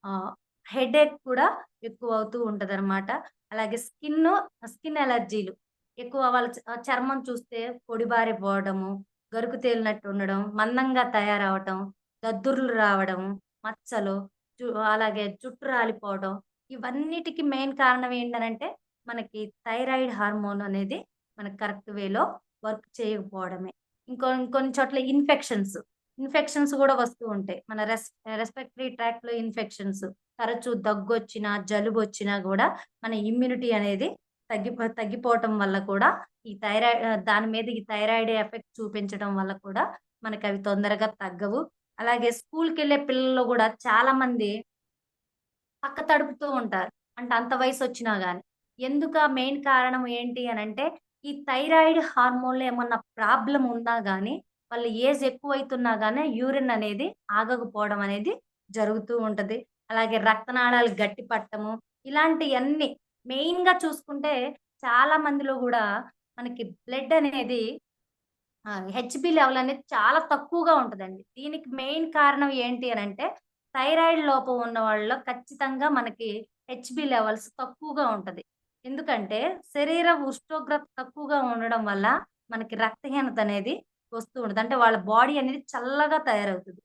ఆహ్, హెడేక్ కూడా ఎక్కువవుతూ ఉంటదనమాట. అలాగే స్కిన్ అలర్జీలు ఎక్కువ వాళ్ళ చర్మం చూస్తే పొడిబారిపోవడము, గరుకు తేలినట్టు ఉండడం, మందంగా తయారవ్వటం, దద్దుర్లు రావడం, మచ్చలు, అలాగే జుట్టు రాలిపోవడం, ఇవన్నిటికి మెయిన్ కారణం ఏంటనంటే, మనకి థైరాయిడ్ హార్మోన్ అనేది మనకి కరెక్ట్ వేలో వర్క్ చేయకపోవడమే. ఇంకొన్ని చోట్ల ఇన్ఫెక్షన్స్ గూడా వస్తూ ఉంటాయి. మన రెస్పిరేటరీ ట్రాక్ట్‌లో ఇన్ఫెక్షన్స్. తరచూ దగ్గొచ్చినా, జలుబొచ్చినా గూడా మన ఇమ్యూనిటీ అనేది తగ్గిపోవటం వల్ల కూడా దాని మీద ఈ థైరాయిడ్ ఎఫెక్ట్ చూపించడం వల్ల కూడా మనకవి తొందరగా తగ్గవు. అలాగే స్కూలుకెళ్ళే పిల్లల్లో గూడా చాలా మంది పక్క తడుపుతూ ఉంటారు. అంటే అంత వయసొచ్చినా గాని. ఎందుకా మెయిన్ కారణం ఏంటి అనంటే, ఈ థైరాయిడ్ హార్మోన్‌లో ఏమన్నా ప్రాబ్లమ్ ఉన్నా గాని, వాళ్ళ ఏజ్ ఎక్కువైతున్నా గాని యూరిన్ అనేది ఆగకపోవడం అనేది జరుగుతూ ఉంటది. అలాగే రక్తనాళాలు గట్టి పట్టము, ఇలాంటియన్నీ మెయిన్‌గా చూసుకుంటే చాలా మందిలో గూడా మనకి బ్లడ్ అనేది హెచ్‌బీ లెవెల్ అనేది చాలా తక్కువగా ఉంటదండి. దీనికి మెయిన్ కారణం ఏంటి అనంటే, థైరాయిడ్ లోపం ఉన్న వాళ్ళలో ఖచ్చితంగా మనకి హెచ్‌బీ లెవెల్స్ తక్కువగా ఉంటది. ఎందుకంటే, శరీర ఉష్ణోగ్రత తక్కువగా ఉండడం వల్ల మనకి రక్తహీనత అనేది వస్తూ ఉంటది. అంటే వాళ్ళ బాడీ అనేది చల్లగా తయారవుతది.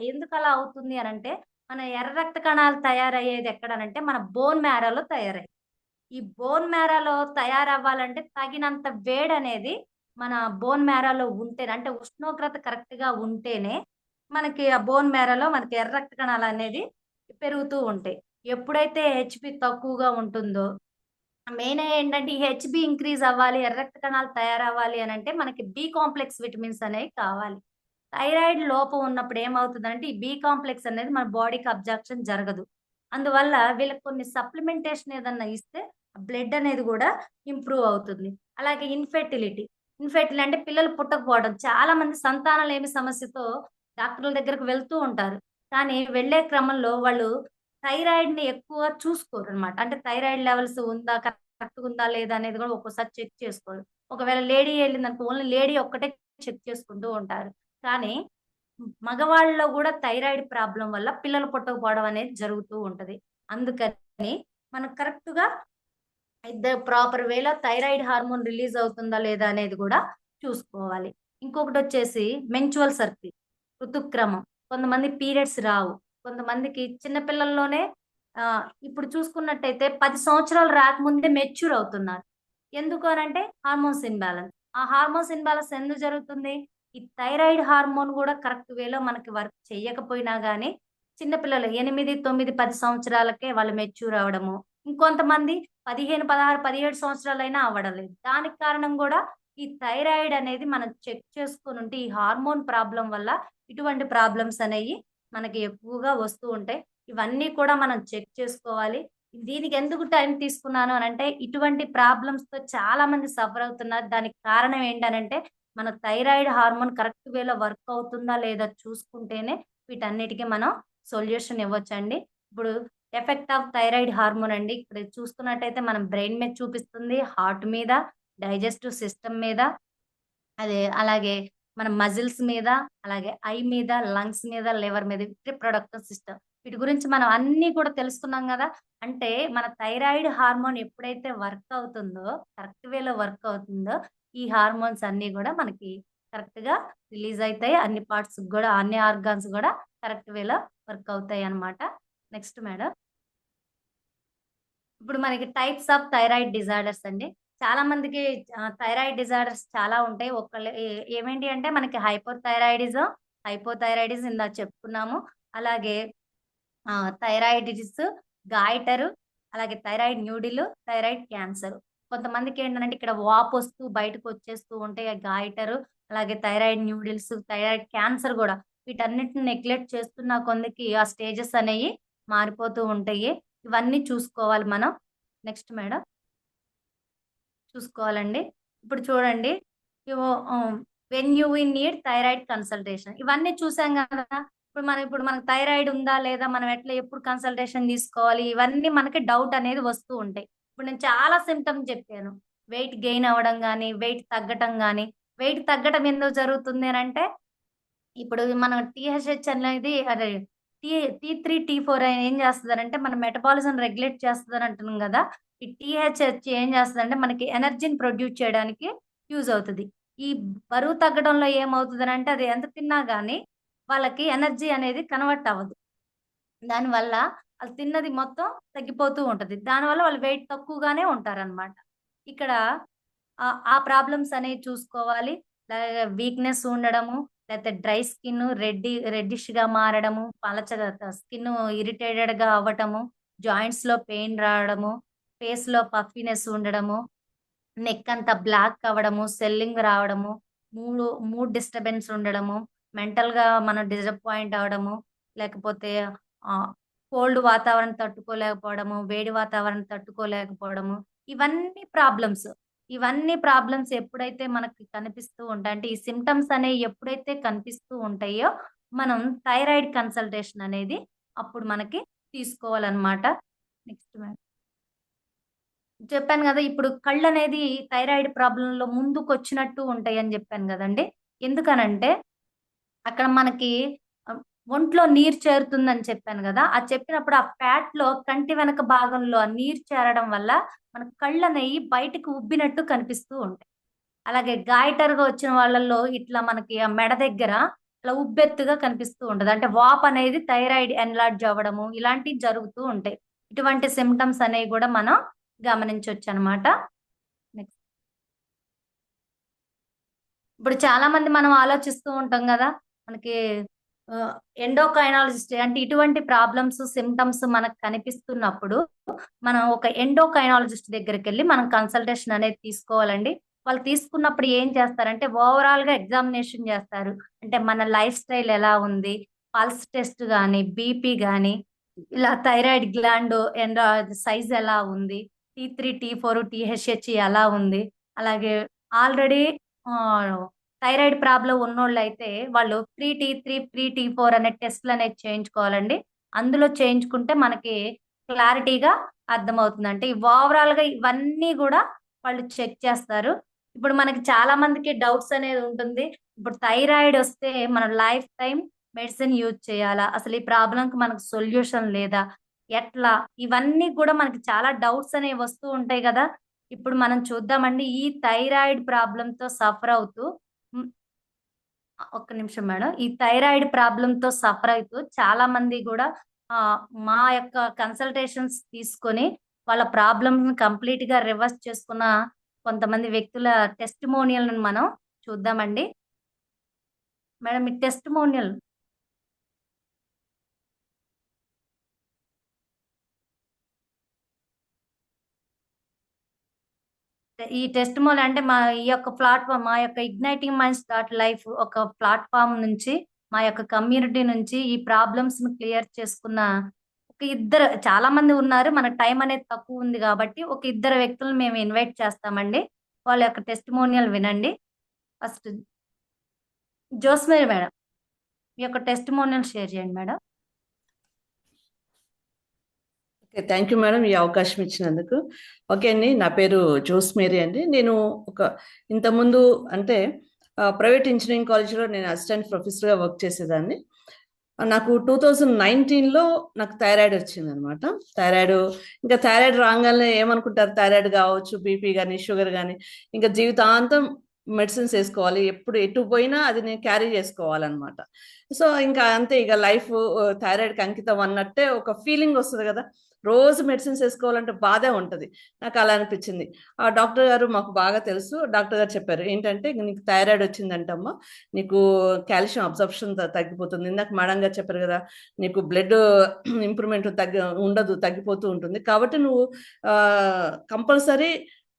ఎందుకలా అవుతుంది అనంటే, మన ఎర్ర రక్త కణాలు తయారయ్యేది ఎక్కడనంటే, మన బోన్ మ్యారోలో తయారయ్యేది. ఈ బోన్ మ్యారోలో తయారవ్వాలంటే తగినంత వేడనేది మన బోన్ మ్యారోలో ఉంటేనే అంటే ఉష్ణోగ్రత కరెక్ట్‌గా ఉంటేనే మనకి ఆ బోన్ మ్యారోలో మనకి ఎర్ర రక్త కణాలనేది పెరుగుతూ ఉంటాయి. ఎప్పుడైతే హెచ్‌బీ తక్కువగా ఉంటుందో మెయిన్ ఏంటంటే ఈ హెచ్‌బీ ఇంక్రీజ్ అవ్వాలి, ఎర్ర రక్త కణాలు తయారవ్వాలి అనంటే మనకి బి కాంప్లెక్స్ విటమిన్స్ అనేవి కావాలి. థైరాయిడ్ లోపం ఉన్నప్పుడు ఏమవుతదంటే ఈ బి కాంప్లెక్స్ అనేది మన బాడీకి అబ్జార్ప్షన్ జరగదు. అందువల్ల వీళ్ళకి కొన్ని సప్లిమెంటేషన్ ఏదన్నా ఇస్తే బ్లడ్ అనేది గూడా ఇంప్రూవ్ అవుతుంది. అలాగే ఇన్‌ఫెర్టిలిటీ అంటే పిల్లలు పుట్టకపోవడం. చాలా మంది సంతానలేమి సమస్యతో డాక్టర్ల దగ్గరికి వెళ్తూ ఉంటారు. కానీ వెళ్ళే క్రమంలో వాళ్ళు థైరాయిడ్‌ని ఎక్కువ చూసుకోరనమాట. అంటే థైరాయిడ్ లెవెల్స్ ఉందా? కరెక్ట్‌గా ఉందా? లేదా? అనేది గూడా ఒక్కోసారి చెక్ చేసుకోరు. ఒకవేళ లేడీ ఎళ్ళిందనుకో ఓన్లీ లేడీ ఒక్కటే చెక్ చేసుకుంటూ ఉంటారు. కానీ మగవాళ్ళలో గూడా థైరాయిడ్ ప్రాబ్లమ్ వల్ల పిల్లలు పుట్టకపోవడం అనేది జరుగుతూ ఉంటది. అందుకని మనం కరెక్ట్‌గా ప్రాపర్ వేలో థైరాయిడ్ హార్మోన్ రిలీజ్ అవుతుందా లేదా అనేది గూడా చూసుకోవాలి. ఇంకొకటొచ్చేసి మెన్స్ట్రువల్ సర్కిల్ ఋతుక్రమం. కొంతమంది పీరియడ్స్ రావు. కొంతమందికి చిన్న పిల్లల్లోనే ఇప్పుడు చూసుకున్నట్టయితే 10 సంవత్సరాలు రాకముందే మెచ్యూర్ అవుతున్నారు. ఎందుకు అనంటే హార్మోన్స్ ఇంబాలెన్స్. ఆ హార్మోన్స్ ఇంబాలెన్స్ ఎందుకు జరుగుతుంది? ఈ ఈ థైరాయిడ్ హార్మోన్ కూడా కరెక్ట్ వేలో మనకి వర్క్ చేయకపోయినా గానీ, చిన్న పిల్లలు 8, 9, 10 సంవత్సరాలకే వాళ్ళు మెచ్యూర్ అవ్వడము. ఇంకొంతమంది 15, 16, 17 సంవత్సరాలైనా అవ్వడం లేదు. దానికి కారణం గూడా ఈ థైరాయిడ్ అనేది మనం చెక్ చేసుకొనుంటే, ఈ హార్మోన్ ప్రాబ్లమ్ వల్ల ఇటువంటి ప్రాబ్లమ్స్ అనేయి మనకి ఎక్కువగా వస్తూ ఉంటాయి. ఇవన్నీ కూడా మనం చెక్ చేసుకోవాలి. దీనికి ఎందుకు టైం తీసుకున్నాను అనంటే, ఇటువంటి ప్రాబ్లమ్స్‌తో చాలా మంది సఫర్ అవుతున్నారు. దానికి కారణం ఏంటనంటే, మన థైరాయిడ్ హార్మోన్ కరెక్ట్ వేలో వర్క్ అవుతుందా లేదా చూసుకుంటేనే వీటన్నిటికి మనం సొల్యూషన్ ఇవ్వొచ్చండి. ఇప్పుడు ఎఫెక్ట్ ఆఫ్ థైరాయిడ్ హార్మోన్ అండి. ఇక్కడ చూసుకున్నట్టయితే మనం బ్రెయిన్ మీద చూపిస్తుంది, హార్ట్ మీద, డైజెస్టివ్ సిస్టమ్ మీద, అలాగే మన మజిల్స్ మీద, అలాగే ఐ మీద, లంగ్స్ మీద, లివర్ మీద, రిప్రొడక్టివ్ సిస్టమ్. వీటి గురించి మనం అన్నీ కూడా తెలుసుకున్నాం గదా! అంటే మన థైరాయిడ్ హార్మోన్ ఎప్పుడైతే వర్క్ అవుతుందో, కరెక్ట్ వేలో వర్క్ అవుతుందో, ఈ హార్మోన్స్ అన్నీ గూడా మనకి కరెక్ట్‌గా రిలీజ్ అయితాయి. అన్ని పార్ట్స్‌కి గూడా, అన్ని ఆర్గాన్స్ గూడా కరెక్ట్ వేలో వర్క్ అవుతాయన్నమాట. Next madam. ఇప్పుడు మనకి టైప్స్ ఆఫ్ థైరాయిడ్ డిజార్డర్స్ అండి. చాలా మందికి థైరాయిడ్ డిజార్డర్స్ చాలా ఉంటాయి. ఏమేంటి అంటే మనకి హైపోథైరాయిడిజం, హైపోథైరాయిడిజం ఇందాక చెప్పుకున్నాము. అలాగే థైరాయిడిటిస్, గాయిటరు, అలాగే థైరాయిడ్ న్యూడిలు, థైరాయిడ్ క్యాన్సరు. కొంతమందికేంటంటే ఇక్కడ వాపొస్తూ బయటకొచ్చేస్తూ ఉంటాయి. గాయిటరు, అలాగే థైరాయిడ్ న్యూడిల్స్, థైరాయిడ్ క్యాన్సర్ గూడా. వీటన్నిటిని నెగ్లెక్ట్ చేస్తున్న కొందికి ఆ స్టేజెస్ అనేయి మారిపోతూ ఉంటాయి. ఇవన్నీ చూసుకోవాలి మనం. Next madam. చూసుకోవాలండి. ఇప్పుడు చూడండి. ఇవో when you will need thyroid consultation. ఇవన్నీ చూసాం గదా! ఇప్పుడు మనకు థైరాయిడ్ ఉందా? లేదా? మనం ఎప్పుడు కన్సల్టేషన్ తీసుకోవాలి? ఇవన్నీ మనకి డౌట్ అనేది వస్తూ ఉంటాయి. ఇప్పుడు నేను చాలా సింప్టమ్స్ చెప్పాను. వెయిట్ గెయిన్ అవ్వడం గాని, వెయిట్ తగ్గటం గాని, వెయిట్ తగ్గటం ఎందుకు జరుగుతుంది అనంటే ఇప్పుడు మనం టీహెచ్‌హెచ్ అనేది అదే టీ టీ3, టీ4 ఏం చేస్తదనంటే మన మెటబాలిజం రెగ్యులేట్ చేస్తదని అంటున్నాం గదా! ఈ టీహెచ్‌హెచ్ ఏం చేస్తదంటే మనకి ఎనర్జీని ప్రొడ్యూస్ చేయడానికి యూజ్ అవుతది. ఈ బరువు తగ్గడంలో ఏమవుతదనంటే అది ఎంత తిన్నా గాని వాళ్ళకి ఎనర్జీ అనేది కన్వర్ట్ అవ్వదు. దానివల్ల ఆళ్ళు తిన్నది మొత్తం తగ్గిపోతూ ఉంటది. దానివల్ల వాళ్ళు వెయిట్ తక్కువగానే ఉంటారనమాట. ఇక్కడ ఆ ప్రాబ్లమ్స్ అనేవి చూసుకోవాలి. వీక్‌నెస్ ఉండడము, లేతే డ్రై స్కిన్, రెడ్డిష్‌గా మారడము, పలచగా స్కిన్ ఇరిటేటెడ్‌గా అవ్వటము, జాయింట్స్‌లో పెయిన్ రావడము, ఫేస్‌లో పఫీనెస్ ఉండడము, నెక్ అంతా బ్లాక్ అవ్వడము, స్వెల్లింగ్ రావడము, మూడ్ డిస్టర్బెన్స్ ఉండడము, మెంటల్‌గా మనం డిసప్పాయింట్ అవ్వడము, లేకపోతే ఆహ్, కోల్డ్ వాతావరణం తట్టుకోలేకపోవడము, వేడి వాతావరణం తట్టుకోలేకపోవడము, ఇవన్నీ ప్రాబ్లమ్స్. ఇవన్నీ ప్రాబ్లమ్స్ ఎప్పుడైతే మనకి కనిపిస్తూ ఉంటాయి, అంటే ఈ సింప్టమ్స్ అనేవి ఎప్పుడైతే కనిపిస్తూ ఉంటాయో, మనం థైరాయిడ్ కన్సల్టేషన్ అనేది అప్పుడు మనకి తీసుకోవాలనమాట. Next madam. చెప్పాను గదా! ఇప్పుడు కళ్ళనేది థైరాయిడ్ ప్రాబ్లమ్‌లో ముందుకొచ్చినట్టు ఉంటాయని జెప్పాను గదండీ! ఎందుకనంటే, అక్కడ మనకి ఆహ్, ఒంట్లో నీరు చేరుతుందని చెప్పాను గదా! అది చెప్పినప్పుడు ఆ ఫ్యాట్‌లో కంటి వెనక భాగంలో ఆ నీరు చేరడం వల్ల మన కళ్ళనేయి బయటకి ఉబ్బినట్టు కనిపిస్తూ ఉంటాయి. అలాగే గాయిటర్‌గా వచ్చిన వాళ్ళల్లో ఇట్లా మనకి ఆ మెడ దగ్గర ఇట్లా ఉబ్బెత్తుగా కనిపిస్తూ ఉంటది. అంటే వాపనేది థైరాయిడ్ ఎన్‌లార్జ్ అవ్వడము ఇలాంటివి జరుగుతూ ఉంటాయి. ఇటువంటి సింప్టమ్స్ అనేవి గూడా మనం గమనించొచ్చనమాట. నెక్స్ట్. ఇప్పుడు చాలా మంది మనం ఆలోచిస్తూ ఉంటాం గదా! మనకి ఆహ్, ఎండోక్రైనాలజిస్ట్ అంటే ఇటువంటి ప్రాబ్లమ్స్, సింప్టమ్స్ మనకు కనిపిస్తున్నప్పుడు, మనం ఒక ఎండోక్రైనాలజిస్ట్ దగ్గరికెళ్లి మనం కన్సల్టేషన్ అనేది తీసుకోవాలండి. వాళ్ళు తీసుకున్నప్పుడు ఏం చేస్తారంటే ఓవరాల్‌గా ఎగ్జామినేషన్ జేస్తారు. అంటే మన లైఫ్ స్టైల్ ఎలా ఉంది? పల్స్ టెస్ట్ గాని, బీపీ గాని, ఇలా థైరాయిడ్ గ్లాండ్ సైజ్ ఎలా ఉంది? టీ3, టీ4, టీహెచ్‌హెచ్ ఎలా ఉంది? అలాగే ఆల్రెడీ ఆహ్, థైరాయిడ్ ప్రాబ్లమ్ ఉన్నోళ్ళైతే వాళ్ళు టీ4 అనే టెస్ట్‌లనేవి చేయించుకోవాలండి. అందులో చేయించుకుంటే మనకి క్లారిటీగా అర్థమవుతుంది. అంటే ఓవరాల్‌గా ఇవన్నీ గూడా వాళ్ళు చెక్ చేస్తారు. ఇప్పుడు మనకి చాలా మందికి డౌట్స్ అనేది ఉంటుంది. ఇప్పుడు థైరాయిడ్ ఒస్తే మనం లైఫ్ టైమ్ మెడిసిన్ యూజ్ చేయాలా? అసలు ఈ ప్రాబ్లమ్‌కి మనకు సొల్యూషన్ లేదా? ఎట్లా? ఇవన్నీ కూడా మనకి చాలా డౌట్స్ అనేవి వస్తూ ఉంటాయి గదా! ఇప్పుడు మనం చూద్దామండి. ఈ థైరాయిడ్ ప్రాబ్లమ్‌తో సఫర్ అవుతూ హ్మ్. ఒక్క నిమిషం మేడం. ఈ థైరాయిడ్ ప్రాబ్లమ్‌తో సఫర్ అయితూ చాలామంది గూడా ఆహ్, మా యొక్క కన్సల్టేషన్స్ తీసుకొని వాళ్ళ ప్రాబ్లమ్‌ని కంప్లీట్‌గా రివర్స్ చేసుకున్న కొంతమంది వ్యక్తుల టెస్టిమోనియల్‌ని మనం చూద్దామండి. మేడం ఈ టెస్టిమోనియల్ ఈ టెస్టిమోనియల్ అంటే ఈ యొక్క ప్లాట్ఫామ్ మా యొక్క ఇగ్నైటింగ్ మైండ్స్ డాట్ లైఫ్ ఒక ప్లాట్ఫామ్ నుంచి మా యొక్క కమ్యూనిటీ నుంచి ఈ ప్రాబ్లమ్స్ ని క్లియర్ చేసుకున్న ఒక ఇద్దరు, చాలా మంది ఉన్నారు, మన టైం అనేది తక్కువ ఉంది కాబట్టి ఒక ఇద్దరు వ్యక్తులను మేము ఇన్వైట్ చేస్తామండి. వాళ్ళ యొక్క టెస్టిమోనియల్ వినండి. ఫస్ట్ జోస్మేరి మేడం, మీ యొక్క టెస్టిమోనియల్ షేర్ చేయండి madam. Okay, thank you madam, ఈ అవకాశం ఇచ్చినందుకు. ఓకే అండి, నా పేరు జోస్మేరీ అండి. నేను ఒక ఇంతకుముందు అంటే ప్రైవేట్ ఇంజనీరింగ్ కాలేజ్లో నేను అసిస్టెంట్ ప్రొఫెసర్గా వర్క్ చేసేదాన్ని. నాకు 2019లో నాకు థైరాయిడ్ వచ్చింది అనమాట. ఇంకా థైరాయిడ్ రాగానే ఏమనుకుంటారు, థైరాయిడ్ కావచ్చు, బీపీ కానీ షుగర్ కానీ, ఇంకా జీవితాంతం మెడిసిన్స్ వేసుకోవాలి, ఎప్పుడు ఎటు పోయినా అది నేను క్యారీ చేసుకోవాలన్నమాట. సో ఇంకా అంతే, ఇక లైఫ్ థైరాయిడ్కి అంకితం అన్నట్టే ఒక ఫీలింగ్ వస్తుంది కదా. రోజు మెడిసిన్స్ వేసుకోవాలంటే బాధే ఉంటుంది. నాకు అలా అనిపించింది. ఆ డాక్టర్ గారు మాకు బాగా తెలుసు. డాక్టర్ గారు చెప్పారు ఏంటంటే, నీకు థైరాయిడ్ వచ్చిందంటమ్మా, నీకు కాల్షియం అబ్జర్ప్షన్ తగ్గిపోతుంది. ఇందాక మేడం గారు చెప్పారు కదా, నీకు బ్లడ్ ఇంప్రూవ్మెంట్ ఉండదు, తగ్గిపోతూ ఉంటుంది. కాబట్టి నువ్వు కంపల్సరీ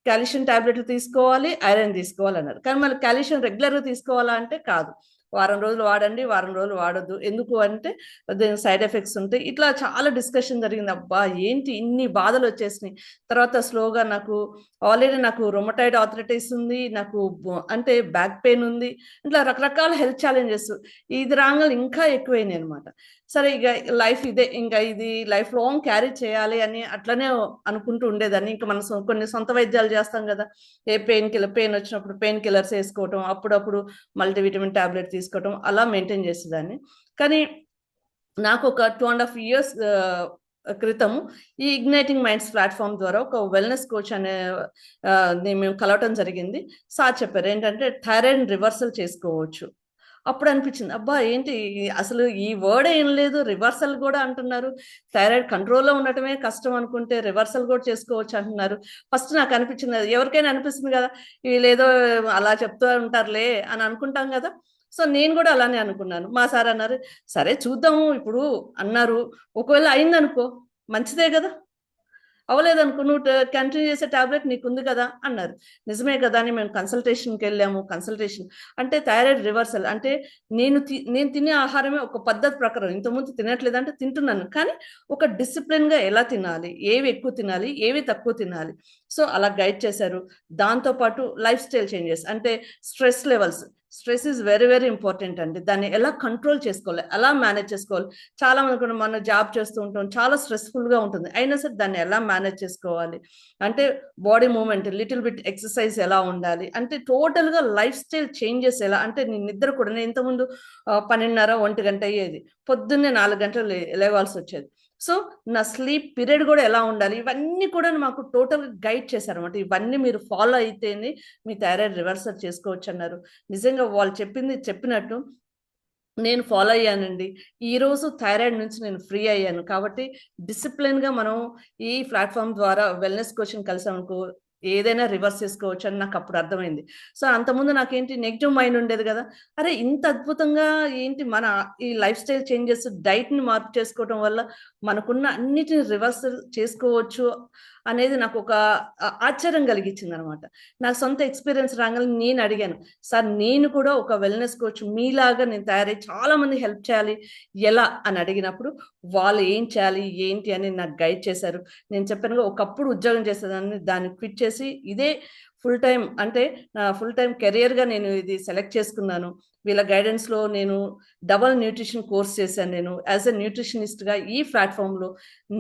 కాల్షియం టాబ్లెట్లు తీసుకోవాలి, ఐరన్ తీసుకోవాలి అన్నారు. కానీ మళ్ళీ కాల్షియం రెగ్యులర్గా తీసుకోవాలా అంటే కాదు, వారం రోజులు వాడండి, వారం రోజులు వాడొద్దు. ఎందుకు అంటే దీనికి సైడ్ ఎఫెక్ట్స్ ఉంటాయి. ఇట్లా చాలా డిస్కషన్ జరిగింది. అబ్బా ఏంటి ఇన్ని బాధలు వచ్చేసినాయి. తర్వాత స్లోగా ఆల్రెడీ నాకు రొమటైడ్ ఆర్థరైటిస్ ఉంది, నాకు అంటే బ్యాక్ పెయిన్ ఉంది, ఇట్లా రకరకాల హెల్త్ ఛాలెంజెస్. ఇది రాగానే ఇంకా ఎక్కువైనాయి అనమాట. సరే ఇక లైఫ్ ఇదే, ఇంకా ఇది లైఫ్ లాంగ్ క్యారీ చేయాలి అని అట్లనే అనుకుంటూ ఉండేదాన్ని. ఇంకా మనం కొన్ని సొంత వైద్యాలు చేస్తాం కదా, పెయిన్ వచ్చినప్పుడు పెయిన్ కిల్లర్స్ వేసుకోవటం, అప్పుడప్పుడు మల్టీవిటమిన్ టాబ్లెట్ తీసుకోవటం, అలా మెయింటైన్ చేసేదాన్ని. కానీ నాకు ఒక 2.5 years క్రితము ఈ ఇగ్నైటింగ్ మైండ్స్ ప్లాట్ఫామ్ ద్వారా ఒక వెల్నెస్ కోచ్ అనే మేము కలవటం జరిగింది. సార్ చెప్పారు ఏంటంటే థైరాయిడ్ రివర్సల్ చేసుకోవచ్చు. అప్పుడు అనిపించింది, అబ్బా ఏంటి అసలు ఈ వర్డ్ ఏం లేదు, రివర్సల్ కూడా అంటున్నారు. థైరాయిడ్ కంట్రోల్లో ఉండటమే కష్టం అనుకుంటే రివర్సల్ కూడా చేసుకోవచ్చు అంటున్నారు. ఫస్ట్ నాకు అనిపించింది, ఎవరికైనా అనిపిస్తుంది కదా, వీళ్ళేదో అలా చెప్తూ ఉంటారులే అని అనుకుంటాం కదా. సో నేను కూడా అలానే అనుకున్నాను. మా సార్ అన్నారు, సరే చూద్దాము ఇప్పుడు అన్నారు, ఒకవేళ అయిందనుకో మంచిదే కదా, అవ్వలేదనుకో నువ్వు కంటిన్యూ చేసే టాబ్లెట్ నీకు ఉంది కదా అన్నారు. నిజమే కదా అని మేము కన్సల్టేషన్కి వెళ్ళాము. కన్సల్టేషన్ అంటే థైరాయిడ్ రివర్సల్ అంటే నేను తినే ఆహారమే ఒక పద్ధతి ప్రకారం, ఇంతకుముందు తినట్లేదంటే తింటున్నాను, కానీ ఒక డిసిప్లిన్గా ఎలా తినాలి, ఏవి ఎక్కువ తినాలి, ఏవి తక్కువ తినాలి, సో అలా గైడ్ చేశారు. దాంతోపాటు లైఫ్ స్టైల్ చేంజెస్ అంటే stress is very very important అండి. దాన్ని ఎలా కంట్రోల్ చేసుకోవాలి, ఎలా మేనేజ్ చేసుకోవాలి. చాలా మంది కూడా మనం జాబ్ చేస్తూ ఉంటాం, చాలా స్ట్రెస్ఫుల్గా ఉంటుంది, అయినా సరే దాన్ని ఎలా మేనేజ్ చేసుకోవాలి అంటే body movement, little bit exercise ఎలా ఉండాలి అంటే టోటల్గా లైఫ్ స్టైల్ చేంజెస్ ఎలా అంటే, నేను నిద్ర కూడా నేను ఇంతకుముందు 12:30 1 గంట అయ్యేది, పొద్దున్నే 4 గంటలు లేవాల్సి వచ్చేది. సో నా స్లీప్ పీరియడ్ కూడా ఎలా ఉండాలి, ఇవన్నీ కూడా మాకు టోటల్గా గైడ్ చేశారన్నమాట. ఇవన్నీ మీరు ఫాలో అయితేనే మీ థైరాయిడ్ రివర్సల్ చేసుకోవచ్చు అన్నారు. నిజంగా వాళ్ళు చెప్పింది చెప్పినట్టు నేను ఫాలో అయ్యానండి. ఈరోజు థైరాయిడ్ నుంచి నేను ఫ్రీ అయ్యాను. కాబట్టి డిసిప్లిన్గా మనం ఈ ప్లాట్ఫామ్ ద్వారా వెల్నెస్ కోచ్ని కలిసామనుకో ఏదైనా రివర్స్ చేసుకోవచ్చు అని నాకు అప్పుడు అర్థమైంది. సో అంతకుముందు నాకేంటి నెగిటివ్ మైండ్ ఉండేది కదా, అరే ఇంత అద్భుతంగా ఏంటి మన ఈ లైఫ్ స్టైల్ చేంజెస్, డైట్ని మార్పు చేసుకోవడం వల్ల మనకున్న అన్నిటిని రివర్స్ చేసుకోవచ్చు అనేది నాకు ఒక ఆశ్చర్యం కలిగించింది అనమాట. నాకు సొంత ఎక్స్పీరియన్స్ రాగానే నేను అడిగాను, సార్ నేను కూడా ఒక వెల్నెస్ కోచ్ మీలాగా నేను తయారై చాలా మంది హెల్ప్ చేయాలి, ఎలా అని అడిగినప్పుడు వాళ్ళు ఏం చేయాలి ఏంటి అని నాకు గైడ్ చేశారు. నేను చెప్పాను ఒకప్పుడు ఉద్యోగం చేసేదాన్ని, దాన్ని క్విట్ చేసి ఇదే ఫుల్ టైం అంటే ఫుల్ టైం కెరియర్గా నేను ఇది సెలెక్ట్ చేసుకున్నాను. వీళ్ళ గైడెన్స్లో నేను డబల్ న్యూట్రిషన్ కోర్స్ చేశాను. నేను యాజ్ ఎ న్యూట్రిషనిస్ట్గా ఈ ప్లాట్ఫామ్లో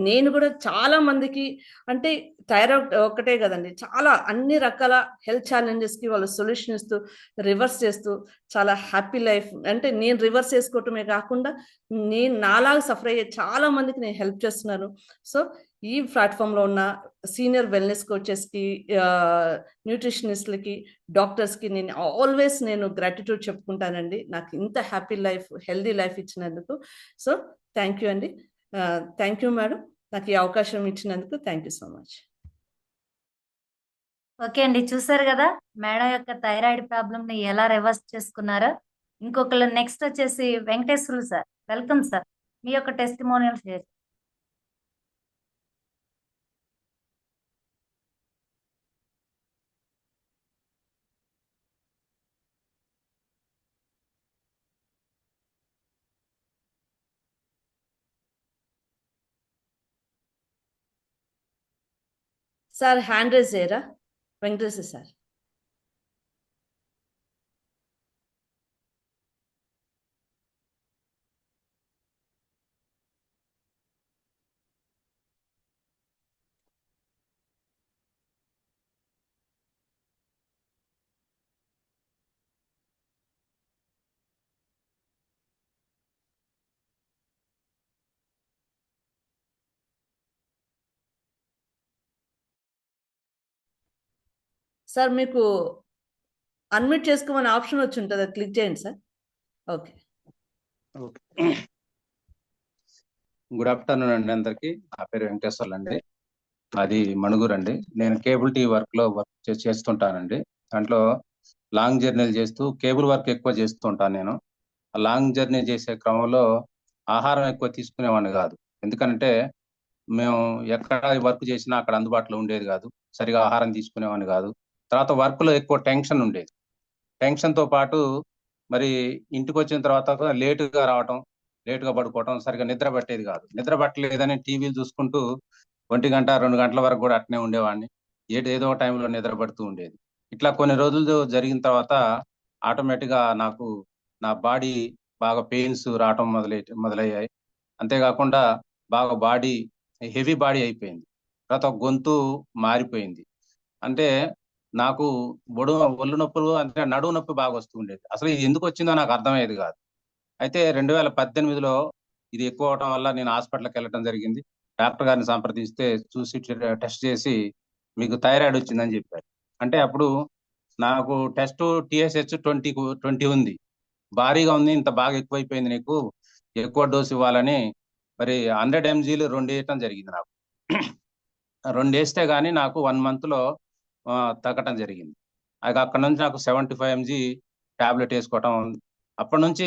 నేను కూడా చాలా మందికి అంటే థైరాయిడ్ ఒకటే కదండి, చాలా అన్ని రకాల హెల్త్ ఛాలెంజెస్కి వాళ్ళు సొల్యూషన్ ఇస్తూ రివర్స్ చేస్తూ చాలా హ్యాపీ లైఫ్ అంటే నేను రివర్స్ చేసుకోవటమే కాకుండా నేను నాలాగా సఫర్ అయ్యే చాలా మందికి నేను హెల్ప్ చేస్తున్నాను. సో ఈ ప్లాట్ఫామ్లో ఉన్న సీనియర్ వెల్నెస్ కోచెస్కి, న్యూట్రిషనిస్ట్లకి, డాక్టర్స్కి నేను ఆల్వేస్ గ్రాటిట్యూడ్ చెప్పుకుంటానండి, నాకు ఇంత హ్యాపీ లైఫ్, హెల్దీ లైఫ్ ఇచ్చినందుకు. సో థ్యాంక్ యూ అండి. థ్యాంక్ యూ మేడం, నాకు ఈ అవకాశం ఇచ్చినందుకు thank you so much. Okay అండి, చూసారు కదా మేడం యొక్క థైరాయిడ్ ప్రాబ్లమ్ని ఎలా రివర్స్ చేసుకున్నారో. ఇంకొకరు నెక్స్ట్ వచ్చేసి వెంకటేశ్వర్లు సార్. Welcome sir. మీ యొక్క testimonial share. Sir hand raise చేయరా వెంకటేశ్వర సార్? సార్ మీకు అన్మ్యూట్ చేసుకోమని ఆప్షన్ వచ్చి ఉంటుంది, అది క్లిక్ చేయండి సార్. ఓకే. గుడ్ ఆఫ్టర్నూన్ అండి అందరికి. నా పేరు వెంకటేశ్వర్లు అండి, అది మణుగూరు అండి. నేను కేబుల్ టీవీ వర్క్ లో చేస్తుంటానండి. దాంట్లో లాంగ్ జర్నీలు చేస్తూ కేబుల్ వర్క్ ఎక్కువ చేస్తుంటాను. నేను లాంగ్ జర్నీ చేసే క్రమంలో ఆహారం ఎక్కువ తీసుకునేవాడిని కాదు. ఎందుకంటే మేము ఎక్కడ వర్క్ చేసినా అక్కడ అందుబాటులో ఉండేది కాదు, సరిగా ఆహారం తీసుకునేవాడిని కాదు. తర్వాత వర్క్ లో ఎక్కువ టెన్షన్ ఉండేది. టెన్షన్ తో పాటు మరి ఇంటికి వచ్చిన తర్వాత లేటుగా రావటం, లేటుగా పడుకోవటం, సరిగా నిద్ర పట్టేది కాదు. నిద్ర పట్టలేదని టీవీలు చూసుకుంటూ 1 గంట 2 గంటల వరకు కూడా అట్నే ఉండేవాడిని. ఏదో టైంలో నిద్ర పడుతూ ఉండేది. ఇట్లా కొన్ని రోజులు జరిగిన తర్వాత ఆటోమేటిక్ గా నాకు నా బాడీ బాగా పెయిన్స్ రావటం మొదలయ్యాయి. అంతేకాకుండా బాగా బాడీ హెవీ బాడీ అయిపోయింది. తర్వాత గొంతు మారిపోయింది. అంటే నాకు ఒళ్ళు నొప్పులు, అంటే నడువు నొప్పి బాగా వస్తూ ఉండేది. అసలు ఇది ఎందుకు వచ్చిందో నాకు అర్థమయ్యేది కాదు. అయితే 2018లో ఇది ఎక్కువ అవటం వల్ల నేను హాస్పిటల్కి వెళ్ళడం జరిగింది. డాక్టర్ గారిని సంప్రదిస్తే చూసి టెస్ట్ చేసి మీకు థైరాయిడ్ వచ్చిందని చెప్పారు. అంటే అప్పుడు నాకు టెస్ట్ TSH 20 ఉంది, భారీగా ఉంది, ఇంత బాగా ఎక్కువైపోయింది, నీకు ఎక్కువ డోసు ఇవ్వాలని మరి 100 mg 2 వేయటం జరిగింది. నాకు 2 వేస్తే గానీ నాకు 1 month లో తగ్గటం జరిగింది. అక్కడ నుంచి నాకు 75 mg టాబ్లెట్ వేసుకోవటం. అప్పటి నుంచి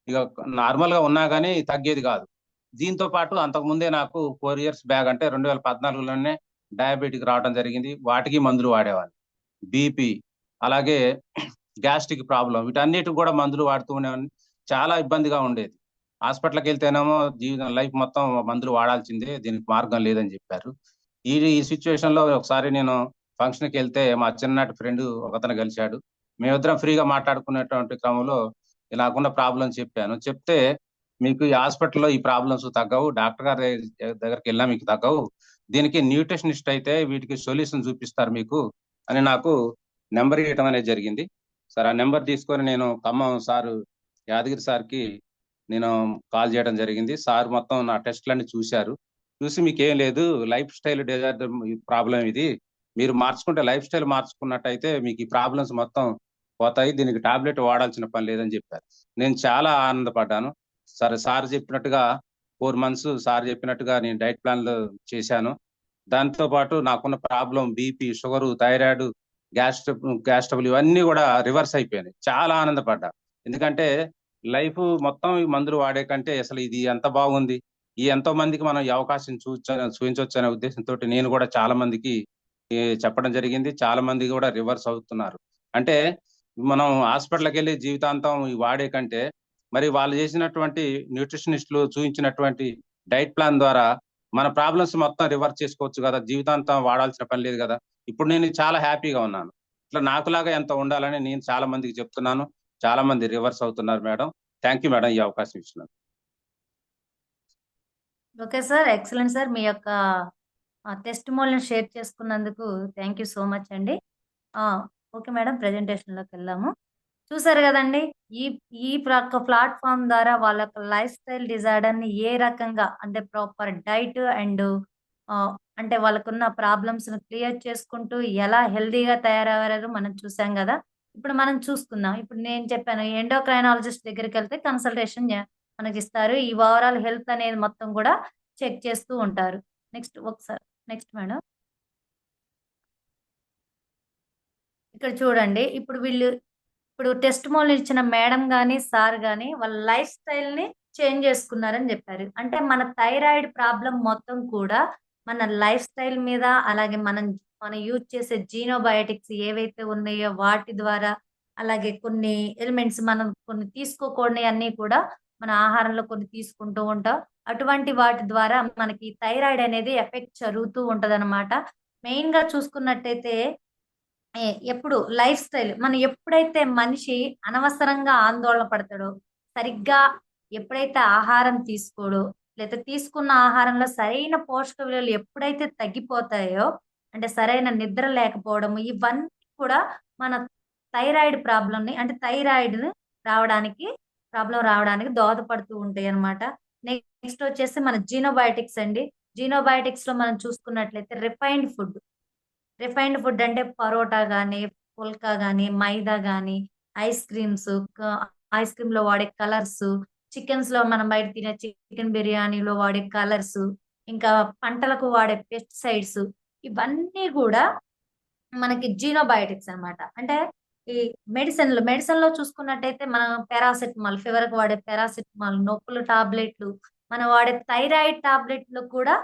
ఇక నార్మల్ గా ఉన్నా కానీ తగ్గేది కాదు. దీంతో పాటు అంతకుముందే నాకు 4 years బ్యాక్, అంటే 2014లోనే డయాబెటిక్ రావడం జరిగింది. వాటికి మందులు వాడేవాడిని. బీపీ, అలాగే గ్యాస్ట్రిక్ ప్రాబ్లం, వీటన్నిటికి కూడా మందులు వాడుతూ ఉండేవాడిని. చాలా ఇబ్బందిగా ఉండేది. హాస్పిటల్కి వెళ్తేనేమో లైఫ్ మొత్తం మందులు వాడాల్సిందే, దీనికి మార్గం లేదని చెప్పారు. ఈ సిచ్యువేషన్ లో ఒకసారి నేను ఫంక్షన్కి వెళ్తే మా చిన్ననాటి ఫ్రెండ్ ఒకతను కలిశాడు. మేమిద్దరం ఫ్రీగా మాట్లాడుకునేటువంటి క్రమంలో నాకున్న ప్రాబ్లమ్స్ చెప్పాను. చెప్తే, మీకు ఈ హాస్పిటల్లో ఈ ప్రాబ్లమ్స్ తగ్గవు, డాక్టర్ గారి దగ్గరికి వెళ్ళినా మీకు తగ్గవు, దీనికి న్యూట్రిషనిస్ట్ అయితే వీటికి సొల్యూషన్ చూపిస్తారు మీకు అని నాకు నెంబర్ ఇవ్వటం అనేది జరిగింది. సార్ ఆ నెంబర్ తీసుకొని నేను ఖమ్మం సారు యాదగిరి సార్కి నేను కాల్ చేయడం జరిగింది. సార్ మొత్తం నా టెస్ట్లన్నీ చూశారు. చూసి మీకేం లేదు, లైఫ్ స్టైల్ డిజార్డర్ ప్రాబ్లం ఇది, మీరు మార్చుకుంటే, లైఫ్ స్టైల్ మార్చుకున్నట్టయితే మీకు ఈ ప్రాబ్లమ్స్ మొత్తం పోతాయి, దీనికి టాబ్లెట్ వాడాల్సిన పని లేదని చెప్పారు. నేను చాలా ఆనందపడ్డాను. సరే, సార్ చెప్పినట్టుగా 4 months సార్ చెప్పినట్టుగా నేను డైట్ ప్లాన్లు చేశాను. దాంతో పాటు నాకున్న problem BP, sugar, thyroid, gas trouble ఇవన్నీ కూడా రివర్స్ అయిపోయినాయి. చాలా ఆనందపడ్డా. ఎందుకంటే లైఫ్ మొత్తం ఈ మందులు వాడే కంటే అసలు ఇది ఎంత బాగుంది, ఈ ఎంతో మందికి మనం ఈ అవకాశం చూపించవచ్చు అనే ఉద్దేశంతో నేను కూడా చాలా మందికి చెప్పడం జరిగింది. చాలా మంది కూడా రివర్స్ అవుతున్నారు. అంటే మనం హాస్పిటల్కి వెళ్ళి జీవితాంతం ఈ వాడే కంటే మరి వాళ్ళు చేసినటువంటి న్యూట్రిషనిస్టులు చూపించినటువంటి డైట్ ప్లాన్ ద్వారా మన ప్రాబ్లమ్స్ మొత్తం రివర్స్ చేసుకోవచ్చు కదా, జీవితాంతం వాడాల్సిన పని లేదు కదా. ఇప్పుడు నేను చాలా హ్యాపీగా ఉన్నాను. ఇట్లా నాకులాగా ఎంత ఉండాలని నేను చాలా మందికి చెప్తున్నాను. చాలా మంది రివర్స్ అవుతున్నారు మేడం. థ్యాంక్ యూ మేడం, ఈ అవకాశం ఇచ్చినారు. Okay sir, excellent sir. మీ యొక్క టెస్టిమోనియల్ షేర్ చేసుకున్నందుకు థ్యాంక్ యూ సో మచ్ అండి. ఓకే మేడం, ప్రెజెంటేషన్లోకి వెళ్దాము. చూసారు కదండి, ఈ ఈ ప్లాట్ఫామ్ ద్వారా వాళ్ళ యొక్క లైఫ్ స్టైల్ డిజార్డర్ని ఏ రకంగా, అంటే ప్రాపర్ డైట్ అండ్ అంటే వాళ్ళకున్న ప్రాబ్లమ్స్ని క్లియర్ చేసుకుంటూ ఎలా హెల్దీగా తయారయ్యారో మనం చూసాం కదా. ఇప్పుడు మనం చూసుకుందాం. ఇప్పుడు నేను చెప్పాను, ఎండోక్రైనాలజిస్ట్ దగ్గరికి వెళ్తే కన్సల్టేషన్ మనకి ఇస్తారు. ఈ ఓవరాల్ హెల్త్ అనేది మొత్తం కూడా చెక్ చేస్తూ ఉంటారు. నెక్స్ట్ ఒకసారి, నెక్స్ట్ మేడం. ఇక్కడ చూడండి, ఇప్పుడు ఇప్పుడు టెస్ట్ మోల్ ఇచ్చిన మేడం గాని, సార్ గాని వాళ్ళ లైఫ్ స్టైల్‌ని చేంజ్ చేసుకున్నారని చెప్పారు. అంటే మన థైరాయిడ్ ప్రాబ్లమ్ మొత్తం కూడా మన లైఫ్ స్టైల్ మీద, అలాగే మనం యూజ్ చేసే జీనోబయోటిక్స్ ఏవైతే ఉన్నాయో వాటి ద్వారా, అలాగే కొన్ని ఎలిమెంట్స్ మనం కొన్ని తీసుకోకూడనియి అన్నీ కూడా మన ఆహారంలో కొన్ని తీసుకుంటూ ఉంటాం. అటువంటి వాటి ద్వారా మనకి థైరాయిడ్ అనేది ఎఫెక్ట్ జరుగుతూ ఉంటదనమాట. మెయిన్‌గా చూసుకున్నట్టయితే ఎప్పుడు లైఫ్ స్టైల్ మనం ఎప్పుడైతే మనిషి అనవసరంగా ఆందోళన పడతాడో, సరిగ్గా ఎప్పుడైతే ఆహారం తీసుకోడో, లేదా తీసుకున్న ఆహారంలో సరైన పోషక విలువలు ఎప్పుడైతే తగ్గిపోతాయో, అంటే సరైన నిద్ర లేకపోవడం, ఇవన్నీ కూడా మన థైరాయిడ్ ప్రాబ్లమ్‌ని, అంటే థైరాయిడ్‌ని రావడానికి ప్రాబ్లమ్ రావడానికి దోహదపడుతూ ఉంటాయన్నమాట. నెక్స్ట్ వచ్చేసి మన జీనోబయోటిక్స్ అండి. జీనోబయోటిక్స్‌లో మనం చూసుకున్నట్లయితే రిఫైన్డ్ ఫుడ్ అంటే పరోటా గాని, పుల్కా గాని, మైదా గాని, ఐస్ క్రీమ్స్, ఐస్ క్రీమ్‌లో వాడే కలర్స్, చికెన్స్‌లో మనం బయట తినే చికెన్ బిర్యానీలో వాడే కలర్స్, ఇంకా పంటలకు వాడే పెస్టిసైడ్స్, ఇవన్నీ గూడా మనకి జీనోబయోటిక్స్ అన్నమాట. అంటే ఈ మెడిసిన్‌లో చూసుకున్నట్టయితే మనం పారాసెటమాల్, ఫీవర్‌కి వాడే పారాసెటమాల్, నొప్పుల టాబ్లెట్లు, మనం వాడే థైరాయిడ్ టాబ్లెట్‌లో కూడా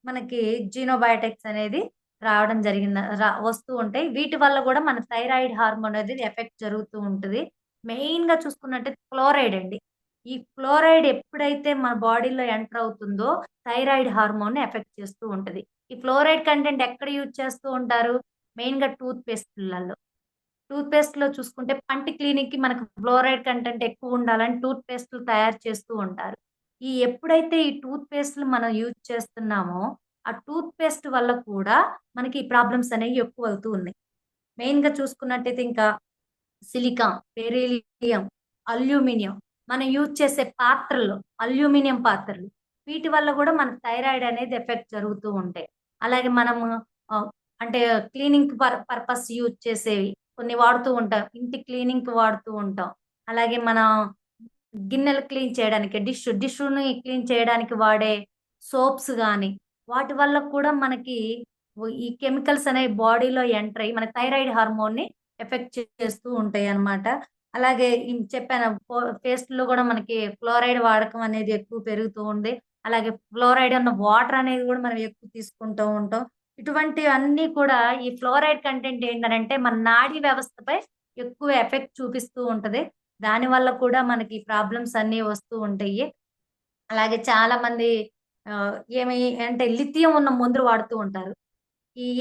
మనకి జీనోబయోటిక్స్ అనేది రావడం జరిగింది. వస్తూ ఉంటాయి. వీటి వల్ల కూడా మన థైరాయిడ్ హార్మోన్ అనేది ఎఫెక్ట్ జరుగుతూ ఉంటది. మెయిన్‌గా చూసుకున్నట్టయితే ఫ్లోరైడ్ అండి. ఈ ఫ్లోరైడ్ ఎప్పుడైతే మన బాడీలో ఎంటర్ అవుతుందో థైరాయిడ్ హార్మోన్‌ని ఎఫెక్ట్ చేస్తూ ఉంటది. ఈ ఫ్లోరైడ్ కంటెంట్ ఎక్కడ యూజ్ చేస్తూ ఉంటారు? మెయిన్‌గా టూత్ పేస్ట్‌లో చూసుకుంటే పంటి క్లీనింగ్‌కి మనకు ఫ్లోరైడ్ కంటెంట్ ఎక్కువ ఉండాలని టూత్ పేస్ట్‌లు తయారు చేస్తూ ఉంటారు. ఎప్పుడైతే ఈ టూత్ పేస్ట్‌లు మనం యూజ్ చేస్తున్నామో, ఆ టూత్ పేస్ట్ వల్ల కూడా మనకి ఈ ప్రాబ్లమ్స్ అనేవి ఎక్కువవుతూ ఉన్నాయి. మెయిన్‌గా చూసుకున్నట్టయితే ఇంకా సిలికాన్, బెరీలియం, అల్యూమినియం, మనం యూజ్ చేసే పాత్రలు, అల్యూమినియం పాత్రలు, వీటి వల్ల కూడా మన థైరాయిడ్ అనేది ఎఫెక్ట్ జరుగుతూ ఉంటాయి. అలాగే మనము అంటే క్లీనింగ్ పర్పస్ యూజ్ చేసేవి కొన్ని వాడుతూ ఉంటాం. ఇంటి క్లీనింగ్‌కి వాడుతూ ఉంటాం. అలాగే మనం గిన్నెలు క్లీన్ చేయడానికి డిష్‌ని క్లీన్ చేయడానికి వాడే సోప్స్ గాని, వాటి వల్ల కూడా మనకి ఈ కెమికల్స్ అనేవి బాడీలో ఎంటర్ అయ్యి మన థైరాయిడ్ హార్మోన్‌ని ఎఫెక్ట్ చేస్తూ ఉంటాయన్నమాట. అలాగే చెప్పాను పేస్ట్‌లో కూడా మనకి ఫ్లోరైడ్ వాడకం అనేది ఎక్కువ పెరుగుతూ ఉంది. అలాగే ఫ్లోరైడ్ ఉన్న వాటర్ అనేది కూడా మనం ఎక్కువ తీసుకుంటూ ఉంటాం. ఇటువంటివన్నీ కూడా ఈ ఫ్లోరైడ్ కంటెంట్ ఏంటనంటే మన నాడీ వ్యవస్థపై ఎక్కువ ఎఫెక్ట్ చూపిస్తూ ఉంటది. దానివల్ల కూడా మనకి ప్రాబ్లమ్స్ అన్నీ వస్తూ ఉంటాయి. అలాగే చాలామంది ఏమి అంటే లిథియం ఉన్న మందులు వాడుతూ ఉంటారు.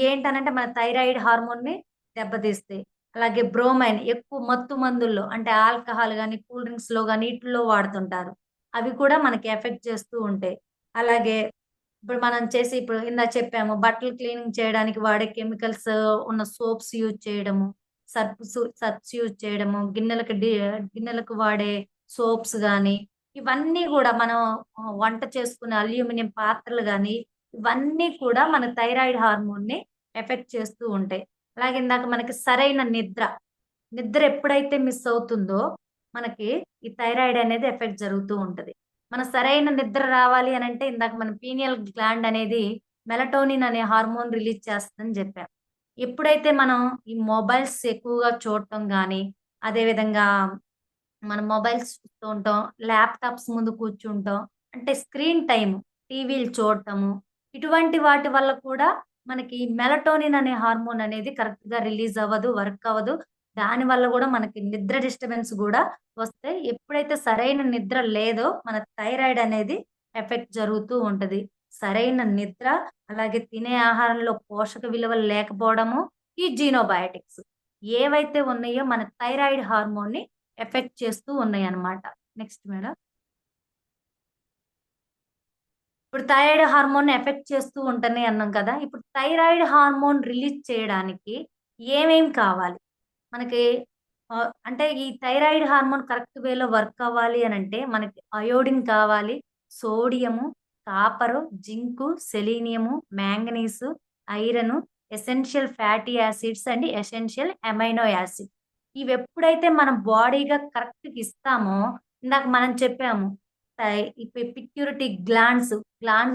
ఏంటనంటే మన థైరాయిడ్ హార్మోన్‌ని దెబ్బతీస్తాయి. అలాగే బ్రోమైన్ ఎక్కువ మత్తు మందుల్లో అంటే ఆల్కహాల్ గాని, కూల్ డ్రింక్స్‌లో గాని ఈటిల్లో వాడుతుంటారు. అవి కూడా మనకి ఎఫెక్ట్ చేస్తూ ఉంటాయి. అలాగే ఇప్పుడు ఇందాక చెప్పాము బట్టలు క్లీనింగ్ చేయడానికి వాడే కెమికల్స్ ఉన్న సోప్స్ యూజ్ చేయడము, సర్ప్స్ యూజ్ చేయడము, గిన్నెలకు వాడే సోప్స్ గాని, ఇవన్నీ గూడా మనం వంట చేసుకునే అల్యూమినియం పాత్రలు గాని, ఇవన్నీ కూడా మన థైరాయిడ్ హార్మోన్‌ని ఎఫెక్ట్ చేస్తూ ఉంటాయి. అలాగే ఇందాక మనకి సరైన నిద్ర ఎప్పుడైతే మిస్ అవుతుందో, మనకి ఈ థైరాయిడ్ అనేది ఎఫెక్ట్ జరుగుతూ ఉంటది. మన సరైన నిద్ర రావాలి అనంటే ఇందాక మన పీనియల్ గ్లాండ్ అనేది మెలటోనిన్ అనే హార్మోన్ రిలీజ్ చేస్తదని జెప్పాం. ఎప్పుడైతే మనం ఈ మొబైల్స్ ఎక్కువగా చూడటం గాని, అదేవిధంగా మనం మొబైల్స్ చూస్తూ ఉంటాం, ల్యాప్‌టాప్స్ ముందు కూర్చుంటాం. అంటే స్క్రీన్ టైమ్, టీవీలు చూడటము, ఇటువంటి వాటి వల్ల కూడా మనకి మెలటోనిన్ అనే హార్మోన్ అనేది కరెక్ట్‌గా రిలీజ్ అవ్వదు, వర్క్ అవ్వదు. దానివల్ల గూడా మనకి నిద్ర డిస్టర్బెన్స్ గూడా వస్తాయి. ఎప్పుడైతే సరైన నిద్ర లేదో మన థైరాయిడ్ అనేది ఎఫెక్ట్ జరుగుతూ ఉంటది. సరైన నిద్ర, అలాగే తినే ఆహారంలో పోషక విలువలు లేకపోవడము, ఈ జీనోబయోటిక్స్ ఏవైతే ఉన్నాయో మన థైరాయిడ్ హార్మోన్‌ని ఎఫెక్ట్ చేస్తూ ఉన్నాయన్నమాట. Next madam. ఇప్పుడు థైరాయిడ్ హార్మోన్ ఎఫెక్ట్ చేస్తూ ఉంటన్నాయి అన్నాం కదా! ఇప్పుడు థైరాయిడ్ హార్మోన్ రిలీజ్ చేయడానికి ఏమేం కావాలి? మనకి అంటే ఈ థైరాయిడ్ హార్మోన్ కరెక్ట్ వేలో వర్క్ అవ్వాలి అనంటే మనకి అయోడిన్ కావాలి, sodium, copper, zinc, selenium, manganese, iron, essential fatty acids and essential amino acid. ఇవెప్పుడైతే మనం బాడీగా కరెక్ట్‌గా ఇస్తామో, ఇందాక మనం చెప్పాము. ఈ పిట్యూరిటీ గ్లాండ్స్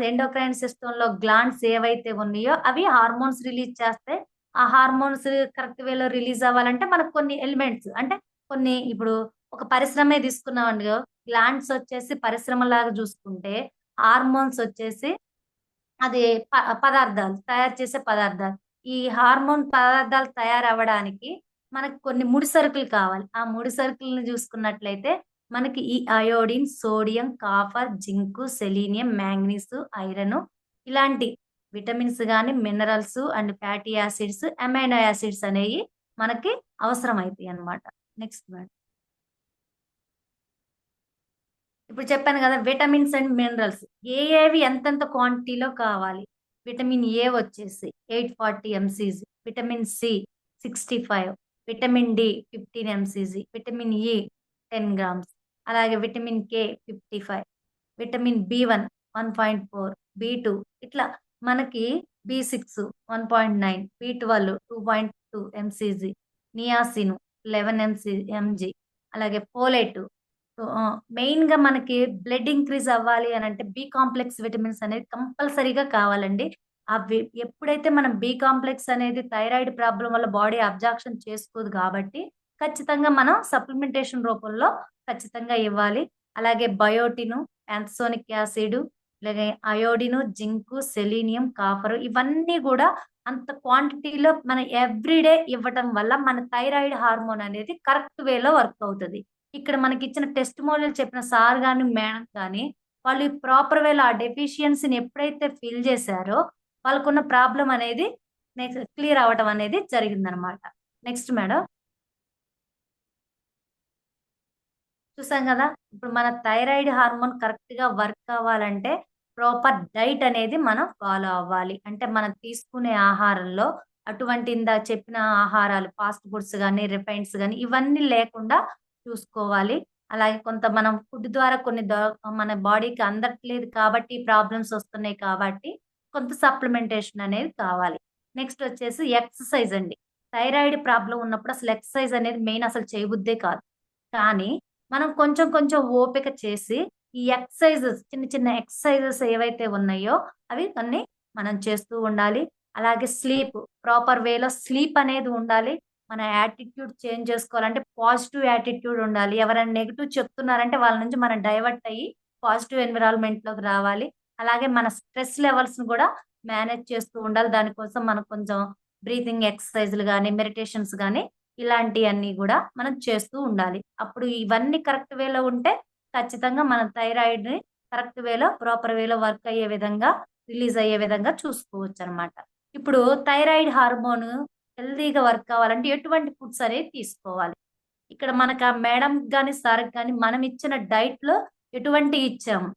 ఎండోక్రైన్ సిస్టమ్‌లో గ్లాండ్స్ ఏవైతే ఉన్నాయో అవి హార్మోన్స్ రిలీజ్ చేస్తాయి. ఆ హార్మోన్స్ కరెక్ట్ వేలో రిలీజ్ అవ్వాలంటే మనకు కొన్ని ఎలిమెంట్స్ అంటే కొన్ని ఇప్పుడు ఒక పరిశ్రమే తీసుకున్నామండి, గ్లాండ్స్ వచ్చేసి పరిశ్రమలాగా చూసుకుంటే, హార్మోన్స్ వచ్చేసి అది పదార్థాలు తయారు చేసే పదార్థాలు. ఈ హార్మోన్ పదార్థాలు తయారవ్వడానికి మనకు కొన్ని ముడి సరుకులు కావాలి. ఆ ముడి సరుకులను చూసుకున్నట్లయితే మనకి ఈ iodine, sodium, copper, zinc, selenium, manganese, iron ఇలాంటి విటమిన్స్ గాని, minerals and fatty acids, amino acids అనేవి మనకి అవసరమైతాయి అన్నమాట. Next madam. ఇప్పుడు చెప్పాను కదా, విటమిన్స్ అండ్ మినరల్స్ ఏవి ఎంతెంత క్వాంటిటీలో కావాలి. విటమిన్ ఏ వచ్చేసి 840 mcg, vitamin C 65, vitamin D 15 mcg, vitamin E 10 grams, అలాగే vitamin K 55, vitamin B one 1.4, B two ఇట్లా మనకి బి6 1.9, బి12 2.2 mcg, నియాసిన్ 11 mg, అలాగే ఫోలేట్. మెయిన్ గా మనకి బ్లడ్ ఇంక్రీజ్ అవ్వాలి అని అంటే బి కాంప్లెక్స్ విటమిన్స్ అనేది కంపల్సరీగా కావాలండి. అవి ఎప్పుడైతే మనం బి కాంప్లెక్స్ అనేది థైరాయిడ్ ప్రాబ్లం వల్ల బాడీ అబ్జార్ప్షన్ చేసుకోదు కాబట్టి ఖచ్చితంగా మనం సప్లిమెంటేషన్ రూపంలో ఖచ్చితంగా ఇవ్వాలి. అలాగే బయోటిన్, యాంథోనిక్ యాసిడ్, అలాగే అయోడిన్, జింకు, సెలీనియం, కాపర్ ఇవన్నీ కూడా అంత క్వాంటిటీలో మనం ఎవ్రీడే ఇవ్వటం వల్ల మన థైరాయిడ్ హార్మోన్ అనేది కరెక్ట్ వేలో వర్క్ అవుతుంది. ఇక్కడ మనకి ఇచ్చిన టెస్ట్ మోడల్ చెప్పిన సార్ గాని మేడం కానీ వాళ్ళు ప్రాపర్ వేలో ఆ డెఫిషియన్సీని ఎప్పుడైతే ఫిల్ చేశారో వాళ్ళకున్న ప్రాబ్లం అనేది క్లియర్ అవటం అనేది జరిగిందనమాట. Next madam. చూసాం కదా, ఇప్పుడు మన థైరాయిడ్ హార్మోన్ కరెక్ట్ గా వర్క్ అవ్వాలంటే ప్రాపర్ డైట్ అనేది మనం ఫాలో అవ్వాలి. అంటే మనం తీసుకునే ఆహారంలో అటువంటి ఇందా చెప్పిన ఆహారాలు ఫాస్ట్ ఫుడ్స్ కానీ, రిఫైన్స్ కానీ ఇవన్నీ లేకుండా చూసుకోవాలి. అలాగే కొంత మనం ఫుడ్ ద్వారా కొన్ని మన బాడీకి అందట్లేదు కాబట్టి ప్రాబ్లమ్స్ వస్తున్నాయి కాబట్టి కొంత సప్లిమెంటేషన్ అనేది కావాలి. నెక్స్ట్ వచ్చేసి ఎక్సర్సైజ్ అండి. థైరాయిడ్ ప్రాబ్లం ఉన్నప్పుడు అసలు ఎక్సర్సైజ్ అనేది మెయిన్ అసలు చేయబుద్దే కాదు. కానీ మనం కొంచెం కొంచెం ఓపిక చేసి ఈ ఎక్సర్సైజెస్ చిన్న చిన్న ఎక్సర్సైజెస్ ఏవైతే ఉన్నాయో అవి కొన్ని మనం చేస్తూ ఉండాలి. అలాగే స్లీప్ ప్రాపర్ వేలో స్లీప్ అనేది ఉండాలి. మన యాటిట్యూడ్ చేంజ్ చేసుకోవాలంటే పాజిటివ్ యాటిట్యూడ్ ఉండాలి. ఎవరైనా నెగిటివ్ చెప్తున్నారంటే వాళ్ళ నుంచి మనం డైవర్ట్ అయ్యి పాజిటివ్ ఎన్విరాన్మెంట్ లోకి రావాలి. అలాగే మన స్ట్రెస్ లెవెల్స్ ని కూడా మేనేజ్ చేస్తూ ఉండాలి. దానికోసం మనం కొంచెం బ్రీతింగ్ ఎక్సర్సైజ్లు కానీ, మెడిటేషన్స్ కానీ ఇలాంటివన్నీ కూడా మనం చేస్తూ ఉండాలి. అప్పుడు ఇవన్నీ కరెక్ట్ వేలో ఉంటే ఖచ్చితంగా మన థైరాయిడ్ ని కరెక్ట్ వేలో ప్రాపర్ వేలో వర్క్ అయ్యే విధంగా రిలీజ్ అయ్యే విధంగా చూసుకోవచ్చు అనమాట. ఇప్పుడు థైరాయిడ్ హార్మోన్ హెల్దీగా వర్క్ కావాలంటే ఎటువంటి ఫుడ్స్ అనేది తీసుకోవాలి. ఇక్కడ మనకు ఆ మేడం కానీ సార్ కానీ మనం ఇచ్చిన డైట్ లో ఎటువంటి ఇచ్చాము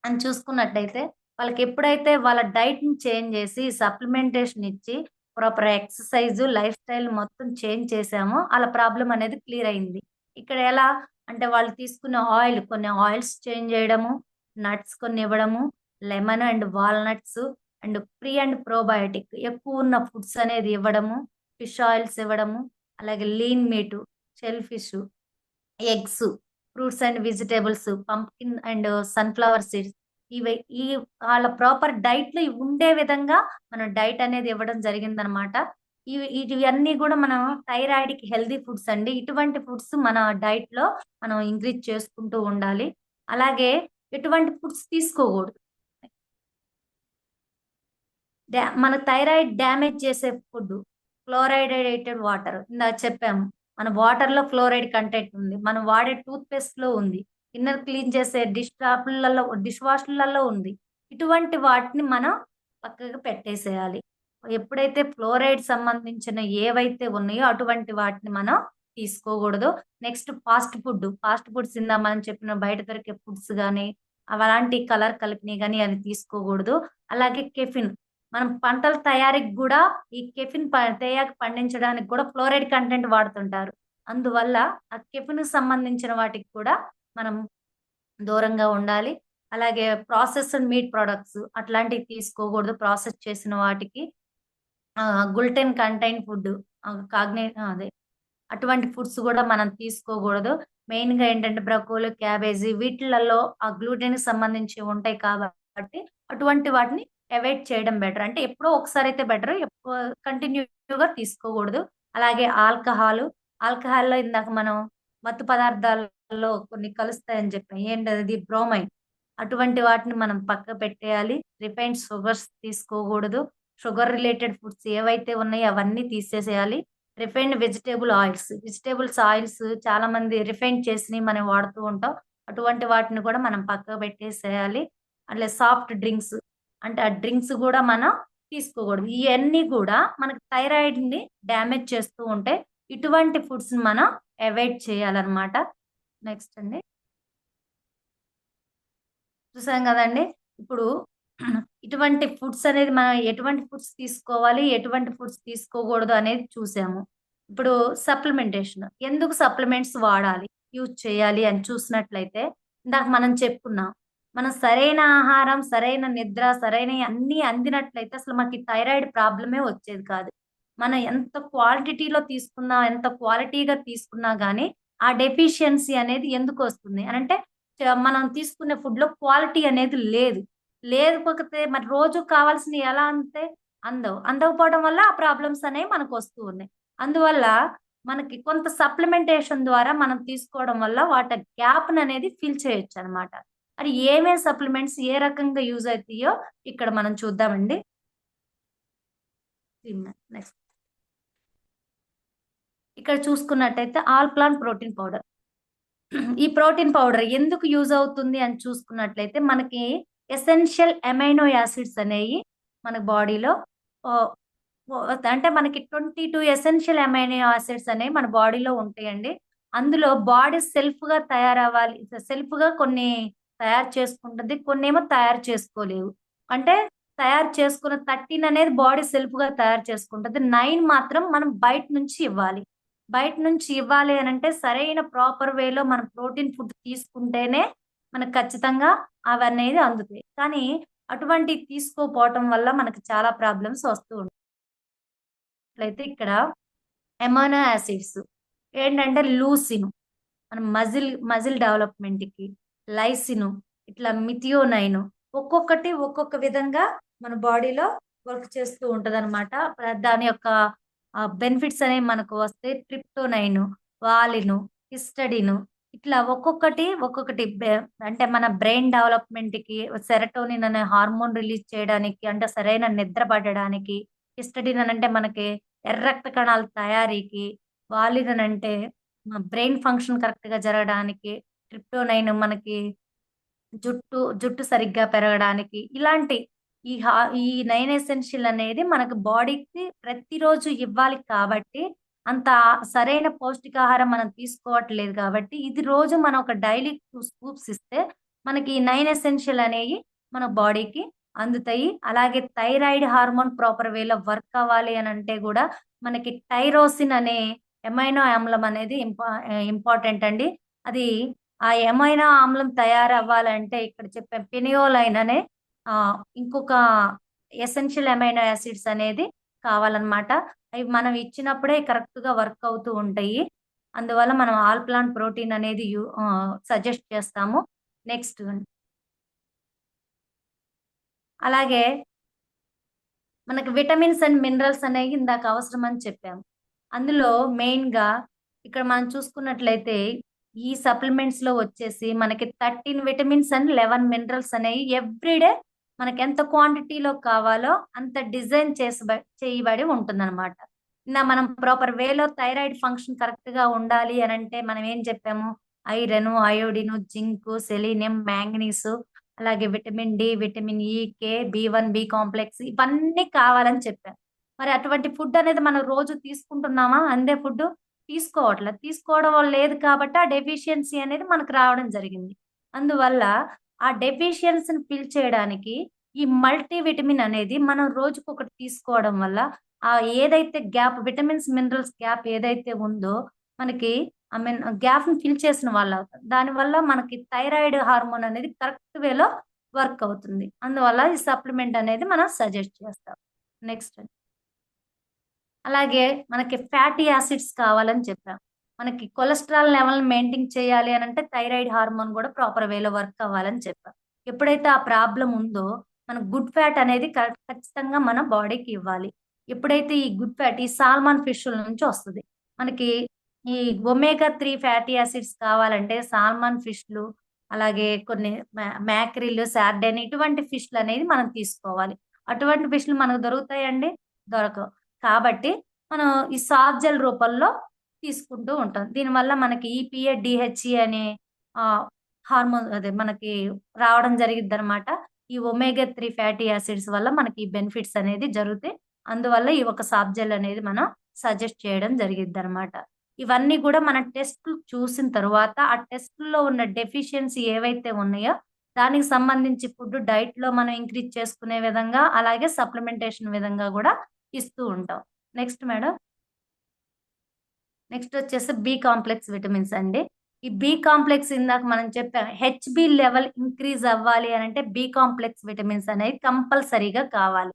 అని చూసుకున్నట్టయితే వాళ్ళకి ఎప్పుడైతే వాళ్ళ డైట్ ని చేంజ్ చేసి సప్లిమెంటేషన్ ఇచ్చి ప్రాపర్ ఎక్సర్సైజ్ లైఫ్ స్టైల్ మొత్తం చేంజ్ చేసామో వాళ్ళ ప్రాబ్లం అనేది క్లియర్ అయింది. ఇక్కడ ఎలా అంటే వాళ్ళు తీసుకున్న ఆయిల్ కొన్ని ఆయిల్స్ చేంజ్ చేయడము, నట్స్ కొన్ని ఇవ్వడము, lemon and walnuts and pre and probiotic ఎక్కువ ఉన్న ఫుడ్స్ అనేది ఇవ్వడము, ఫిష్ ఆయిల్స్ ఇవ్వడము, అలాగే lean meat, shell fish, eggs, fruits and vegetables, pumpkin and sunflower seeds ఇవి ఈ వాళ్ళ ప్రాపర్ డైట్ లో ఉండే విధంగా మనం డైట్ అనేది ఇవ్వడం జరిగిందనమాట. ఇవన్నీ కూడా మనం థైరాయిడ్ కి హెల్దీ ఫుడ్స్ అండి. ఇటువంటి ఫుడ్స్ మన డైట్ లో మనం ఇంక్రీజ్ చేసుకుంటూ ఉండాలి. అలాగే ఎటువంటి ఫుడ్స్ తీసుకోకూడదు. మన థైరాయిడ్ డ్యామేజ్ చేసే ఫుడ్ ఫ్లోరైడేటెడ్ వాటర్ ఇందాక చెప్పాము. మన వాటర్ లో ఫ్లోరైడ్ కంటెంట్ ఉంది, మనం వాడే టూత్ పేస్ట్ లో ఉంది, ఇన్నర్ క్లీన్ చేసే డిష్ వాష్లలో ఉంది. ఇటువంటి వాటిని మనం పక్కకు పెట్టేసేయాలి. ఎప్పుడైతే ఫ్లోరైడ్ సంబంధించిన ఏవైతే ఉన్నాయో అటువంటి వాటిని మనం తీసుకోకూడదు. నెక్స్ట్ ఫాస్ట్ ఫుడ్స్ ఇందా మనం చెప్పిన బయట దొరికే ఫుడ్స్ కానీ అలాంటి కలర్ కలిపినవి కానీ అది తీసుకోకూడదు. అలాగే కెఫిన్ మనం పంటల తయారీకి కూడా ఈ కెఫిన్ తేయాకు పండించడానికి కూడా ఫ్లోరైడ్ కంటెంట్ వాడుతుంటారు. అందువల్ల ఆ కెఫిన్ సంబంధించిన వాటికి కూడా మనం దూరంగా ఉండాలి. అలాగే ప్రాసెస్డ్ మీట్ ప్రొడక్ట్స్ అట్లాంటివి తీసుకోకూడదు. ప్రాసెస్ చేసిన వాటికి గ్లూటెన్ కంటైన్ ఫుడ్ అదే అటువంటి ఫుడ్స్ కూడా మనం తీసుకోకూడదు. మెయిన్ గా ఏంటంటే బ్రకోలి, క్యాబేజీ వీటిలలో ఆ గ్లూటెన్ కి సంబంధించి ఉంటాయి కాబట్టి అటువంటి వాటిని అవాయిడ్ చేయడం బెటర్. అంటే ఎప్పుడో ఒకసారి అయితే బెటర్, కంటిన్యూగా తీసుకోకూడదు. అలాగే ఆల్కహాల్లో ఇందాక మనం మత్తు పదార్థాలలో కొన్ని కలుస్తాయని చెప్పాం. ఏంటది? బ్రోమైన్. అటువంటి వాటిని మనం పక్క పెట్టేయాలి. రిఫైన్డ్ షుగర్స్ తీసుకోకూడదు. షుగర్ రిలేటెడ్ ఫుడ్స్ ఏవైతే ఉన్నాయో అవన్నీ తీసేసేయాలి. రిఫైన్డ్ వెజిటేబుల్స్ ఆయిల్స్ చాలా మంది రిఫైన్ చేసినవి మనం వాడుతూ ఉంటాం. అటువంటి వాటిని కూడా మనం పక్కకు పెట్టేసేయాలి. అట్లా సాఫ్ట్ డ్రింక్స్ అంటే ఆ డ్రింక్స్ కూడా మనం తీసుకోకూడదు. ఇవన్నీ కూడా మనకి థైరాయిడ్ ని డ్యామేజ్ చేస్తూ ఉంటే ఇటువంటి ఫుడ్స్ మనం అవాయిడ్ చేయాలన్నమాట. నెక్స్ట్ అండి, చూసాం కదండి. ఇప్పుడు ఇటువంటి ఫుడ్స్ అనేది మనం ఎటువంటి ఫుడ్స్ తీసుకోవాలి, ఎటువంటి ఫుడ్స్ తీసుకోకూడదు అనేది చూసాము. ఇప్పుడు సప్లిమెంటేషన్, ఎందుకు సప్లిమెంట్స్ వాడాలి, యూజ్ చేయాలి అని చూసినట్లయితే ఇందాక మనం చెప్పుకున్నాం. మనం సరైన ఆహారం, సరైన నిద్ర, సరైన అన్ని అందినట్లయితే అసలు మనకి థైరాయిడ్ ప్రాబ్లమే వచ్చేది కాదు. మనం ఎంత క్వాంటిటీలో తీసుకున్నా, ఎంత క్వాలిటీగా తీసుకున్నా కానీ ఆ డెఫిషియన్సీ అనేది ఎందుకు వస్తుంది అని అంటే మనం తీసుకునే ఫుడ్ లో క్వాలిటీ అనేది లేదు. లేకపోతే మరి రోజు కావాల్సినవి ఎలా అందకపోవడం వల్ల ఆ ప్రాబ్లమ్స్ అనేవి మనకు వస్తూ ఉన్నాయి. అందువల్ల మనకి కొంత సప్లిమెంటేషన్ ద్వారా మనం తీసుకోవడం వల్ల వాటి గ్యాప్ అనేది ఫిల్ చేయొచ్చు అనమాట. అది ఏమేమి సప్లిమెంట్స్ ఏ రకంగా యూజ్ అవుతాయో ఇక్కడ మనం చూద్దామండి. నెక్స్ట్ ఇక్కడ చూసుకున్నట్టయితే ఆల్ ప్లాంట్ ప్రోటీన్ పౌడర్. ఈ ప్రోటీన్ పౌడర్ ఎందుకు యూజ్ అవుతుంది అని చూసుకున్నట్లయితే మనకి ఎసెన్షియల్ అమైనో యాసిడ్స్ అనేవి మన బాడీలో అంటే మనకి 22 ఎసెన్షియల్ అమైనో యాసిడ్స్ అనేవి మన బాడీలో ఉంటాయండి. అందులో బాడీ సెల్ఫ్ గా తయారవ్వాలి, సెల్ఫ్ గా కొన్ని తయారు చేసుకుంటుంది, కొన్ని ఏమో తయారు చేసుకోలేవు. అంటే తయారు చేసుకున్న 13 అనేది బాడీ సెల్ఫ్ గా తయారు చేసుకుంటుంది, 9 మాత్రం మనం బయట నుంచి ఇవ్వాలి. బయట నుంచి ఇవ్వాలి అని అంటే సరైన ప్రాపర్ వేలో మనం ప్రోటీన్ ఫుడ్ తీసుకుంటేనే మనకు ఖచ్చితంగా అవనేది అందుతాయి. కానీ అటువంటి తీసుకోపోవటం వల్ల మనకు చాలా ప్రాబ్లమ్స్ వస్తూ ఉంటాయి. అయితే ఇక్కడ అమైనో యాసిడ్స్ ఏంటంటే లూసిన్ మన మజిల్ డెవలప్మెంట్ కి, లైసిన్, ఇట్లా మిథియోనైన్, ఒక్కొక్కటి ఒక్కొక్క విధంగా మన బాడీలో వర్క్ చేస్తూ ఉంటది అనమాట. దాని యొక్క బెనిఫిట్స్ అనేవి మనకు వస్తే ట్రిప్టోనైన్, వాలిన్, హిస్టడిన్, ఇట్లా ఒక్కొక్కటి అంటే మన బ్రెయిన్ డెవలప్మెంట్ కి, సెరటోనిన్ అనే హార్మోన్ రిలీజ్ చేయడానికి, అంటే సరైన నిద్ర పడడానికి, హిస్టడిన్ అని అంటే మనకి ఎర్ర రక్త కణాల తయారీకి, వాలిన్ అని అంటే బ్రెయిన్ ఫంక్షన్ కరెక్ట్ గా జరగడానికి, ట్రిప్టోనైన్ మనకి జుట్టు సరిగ్గా పెరగడానికి, ఇలాంటి ఈ 9 ఎసెన్షియల్ అనేది మనకు బాడీకి ప్రతిరోజు ఇవ్వాలి. కాబట్టి అంత సరైన పౌష్టికాహారం మనం తీసుకోవట్లేదు. కాబట్టి ఇది రోజు మనం ఒక డైలీ 2 స్కూప్స్ ఇస్తే మనకి ఈ 9 ఎసెన్షియల్ అనేవి మన బాడీకి అందుతాయి. అలాగే థైరాయిడ్ హార్మోన్ ప్రాపర్ వేలో వర్క్ అవ్వాలి అని అంటే కూడా మనకి టైరోసిన్ అనే ఎమైనో ఆమ్లం అనేది ఇంపార్టెంట్ అండి. అది ఆ ఎమైనో ఆమ్లం తయారవ్వాలంటే ఇక్కడ చెప్పే పినియోలైన్ అనే ఇంకొక ఎసెన్షియల్ అమైనో యాసిడ్స్ అనేది కావాలన్నమాట. అవి మనం ఇచ్చినప్పుడే కరెక్ట్ గా వర్క్ అవుతూ ఉంటాయి. అందువల్ల మనం ఆల్ ప్లాంట్ ప్రోటీన్ అనేది సజెస్ట్ చేస్తాము. నెక్స్ట్ అలాగే మనకి విటమిన్స్ అండ్ మినరల్స్ అనేవి ఇందాక అవసరం అని చెప్పాము. అందులో మెయిన్ గా ఇక్కడ మనం చూసుకున్నట్లయితే ఈ సప్లిమెంట్స్ లో వచ్చేసి మనకి 13 విటమిన్స్ అండ్ 11 మినరల్స్ అనేవి ఎవ్రీడే మనకి ఎంత క్వాంటిటీలో కావాలో అంత డిజైన్ చేయబడి ఉంటుందన్నమాట. మనం ప్రాపర్ వేలో థైరాయిడ్ ఫంక్షన్ కరెక్ట్ గా ఉండాలి అని అంటే మనం ఏం చెప్పాము, iron, iodine, zinc, selenium, manganese, అలాగే విటమిన్ డి, విటమిన్ ఈ, కే, B1, B కాంప్లెక్స్ ఇవన్నీ కావాలని చెప్పాం. మరి అటువంటి ఫుడ్ అనేది మనం రోజు తీసుకుంటున్నామా? అందే ఫుడ్ తీసుకోవడం వల్ల లేదు కాబట్టి ఆ డెఫిషియన్సీ అనేది మనకు రావడం జరిగింది. అందువల్ల ఆ డెఫిషియన్సీని ఫిల్ చేయడానికి ఈ మల్టీ విటమిన్ అనేది మనం రోజుకొకటి తీసుకోవడం వల్ల ఆ ఏదైతే గ్యాప్, విటమిన్స్ మినరల్స్ గ్యాప్ ఏదైతే ఉందో మనకి గ్యాప్ ని ఫిల్ చేసిన వాళ్ళు అవుతారు. దానివల్ల మనకి థైరాయిడ్ హార్మోన్ అనేది కరెక్ట్ వేలో వర్క్ అవుతుంది. అందువల్ల ఈ సప్లిమెంట్ అనేది మనం సజెస్ట్ చేస్తాం. నెక్స్ట్ అలాగే మనకి ఫ్యాటీ యాసిడ్స్ కావాలని చెప్పాం. మనకి కొలెస్ట్రాల్ లెవెల్ మెయింటైన్ చేయాలి అని అంటే థైరాయిడ్ హార్మోన్ కూడా ప్రాపర్ వేలో వర్క్ అవ్వాలని చెప్పాం. ఎప్పుడైతే ఆ ప్రాబ్లం ఉందో మన గుడ్ ఫ్యాట్ అనేది ఖచ్చితంగా మన బాడీకి ఇవ్వాలి. ఎప్పుడైతే ఈ గుడ్ ఫ్యాట్ ఈ సాల్మాన్ ఫిష్ నుంచి వస్తుంది, మనకి ఈ ఒమేగా 3 ఫ్యాటీ యాసిడ్స్ కావాలంటే సాల్మన్ ఫిష్లు, అలాగే కొన్ని మ్యాక్రిల్, సార్డెన్ ఇటువంటి ఫిష్లు అనేది మనం తీసుకోవాలి. అటువంటి ఫిష్లు మనకు దొరుకుతాయండి? దొరకవు. కాబట్టి మనం ఈ సాఫ్ట్ జెల్ రూపంలో తీసుకుంటూ ఉంటాం. దీనివల్ల మనకి ఈపీఏ, డిహెచ్ఈ అనే హార్మోన్ అదే మనకి రావడం జరిగిద్దనమాట. ఈ ఒమేగా 3 ఫ్యాటీ యాసిడ్స్ వల్ల మనకి ఈ బెనిఫిట్స్ అనేది జరుగుతాయి. అందువల్ల ఈ ఒక సాఫ్ట్ జెల్ అనేది మనం సజెస్ట్ చేయడం జరిగిద్దనమాట. ఇవన్నీ కూడా మన టెస్టులు చూసిన తరువాత, ఆ టెస్టుల్లో ఉన్న డెఫిషియన్సీ ఏవైతే ఉన్నాయో, దానికి సంబంధించి ఫుడ్ డైట్‌లో మనం ఇంక్రీజ్ చేసుకునే విధంగా, అలాగే సప్లిమెంటేషన్ విధంగా గూడా ఇస్తూ ఉంటాం. Next madam. నెక్స్ట్ వచ్చేసి బి కాంప్లెక్స్ విటమిన్స్ అండి. ఈ బి కాంప్లెక్స్ ఇందాక మనం చెప్పాం. హెచ్‌బి లెవెల్ ఇంక్రీజ్ అవ్వాలి అనంటే బి కాంప్లెక్స్ విటమిన్స్ అనేవి కంపల్సరీగా కావాలి.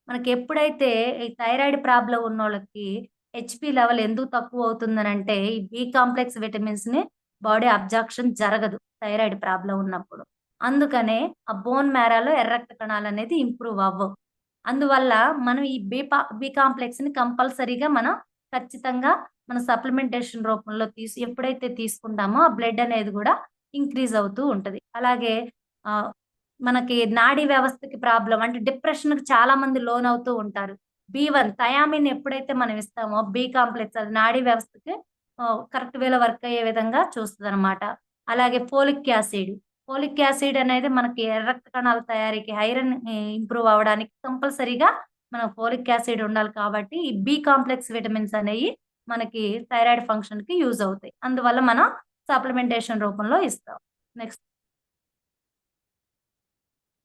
మనకి ఎప్పుడైతే ఈ థైరాయిడ్ ప్రాబ్లం ఉన్నోళ్ళకి హెచ్‌బి లెవెల్ ఎందుకు తక్కువ అవుతుందనంటే, ఈ బి కాంప్లెక్స్ విటమిన్స్‌ని బాడీ అబ్జార్ప్షన్ జరగదు థైరాయిడ్ ప్రాబ్లం ఉన్నప్పుడు. అందుకనే ఆ బోన్ మ్యారోలో ఎర్ర రక్త కణాలనేది ఇంప్రూవ్ అవ్వవు. అందువల్ల మనం ఈ బి కాంప్లెక్స్‌ని కంపల్సరీగా మనం ఖచ్చితంగా మన సప్లిమెంటేషన్ రూపంలో ఎప్పుడైతే తీసుకుంటామో ఆ బ్లడ్ అనేది గూడా ఇంక్రీజ్ అవుతూ ఉంటది. అలాగే ఆహ్, మనకి నాడీ వ్యవస్థకి ప్రాబ్లమ్ అంటే డిప్రెషన్‌కి చాలా మంది లోనవుతూ ఉంటారు. బి1 థయామిన్ ఎప్పుడైతే మనం ఇస్తామో బి కాంప్లెక్స్ అది నాడీ వ్యవస్థకి కరెక్ట్ వేలో వర్క్ అయ్యే విధంగా చూస్తదనమాట. అలాగే ఫోలిక్ యాసిడ్ అనేది మనకి ఎర్ర రక్త కణాల తయారీకి ఐరన్ ఇంప్రూవ్ అవ్వడానికి కంపల్సరీగా మనం ఫోలిక్ యాసిడ్ ఉండాలి కాబట్టి, ఈ బి కాంప్లెక్స్ విటమిన్స్ అనేయి మనకి థైరాయిడ్ ఫంక్షన్‌కి యూజ్ అవుతాయి. అందువల్ల మనం సప్లిమెంటేషన్ రూపంలో ఇస్తాం. నెక్స్ట్.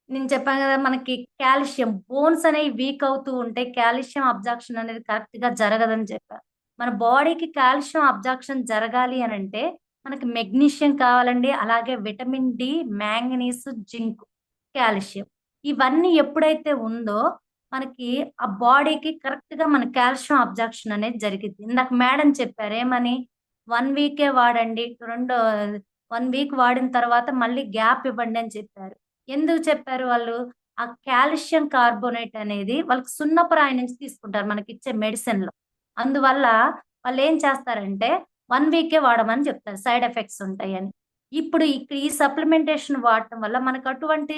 నేను చెప్పాను గదా! మనకి కాల్షియం బోన్స్ అనేవి వీక్ అవుతూ ఉంటే కాల్షియం అబ్జార్ప్షన్ అనేది కరెక్ట్‌గా జరగదని చెప్పా. మన బాడీకి కాల్షియం అబ్జార్ప్షన్ జరగాలి అనంటే మనకి మెగ్నీషియం కావాలండి. అలాగే vitamin D, manganese, zinc, calcium ఇవన్నీ ఎప్పుడైతే ఉందో మనకి ఆ బాడీకి కరెక్ట్‌గా మన కాల్షియం అబ్జార్ప్షన్ అనేది జరిగిద్ది. ఇందాక మేడం చెప్పారు ఏమని? 1 వీకే వాడండి. 1 వీక్ వాడిన తర్వాత మళ్ళీ గ్యాప్ ఇవ్వండి అని చెప్పారు. ఎందుకు చెప్పారు వాళ్ళు? ఆ కాల్షియం కార్బోనేట్ అనేది వాళ్ళకి సున్నపురాయి నుంచి తీసుకుంటారు మనకిచ్చే మెడిసిన్‌లో. అందువల్ల వాళ్ళేం చేస్తారంటే 1 వీకే వాడమని చెప్తారు. సైడ్ ఎఫెక్ట్స్ ఉంటాయని. ఇప్పుడు ఇక్కడ ఈ సప్లిమెంటేషన్ వాడటం వల్ల మనకు అటువంటి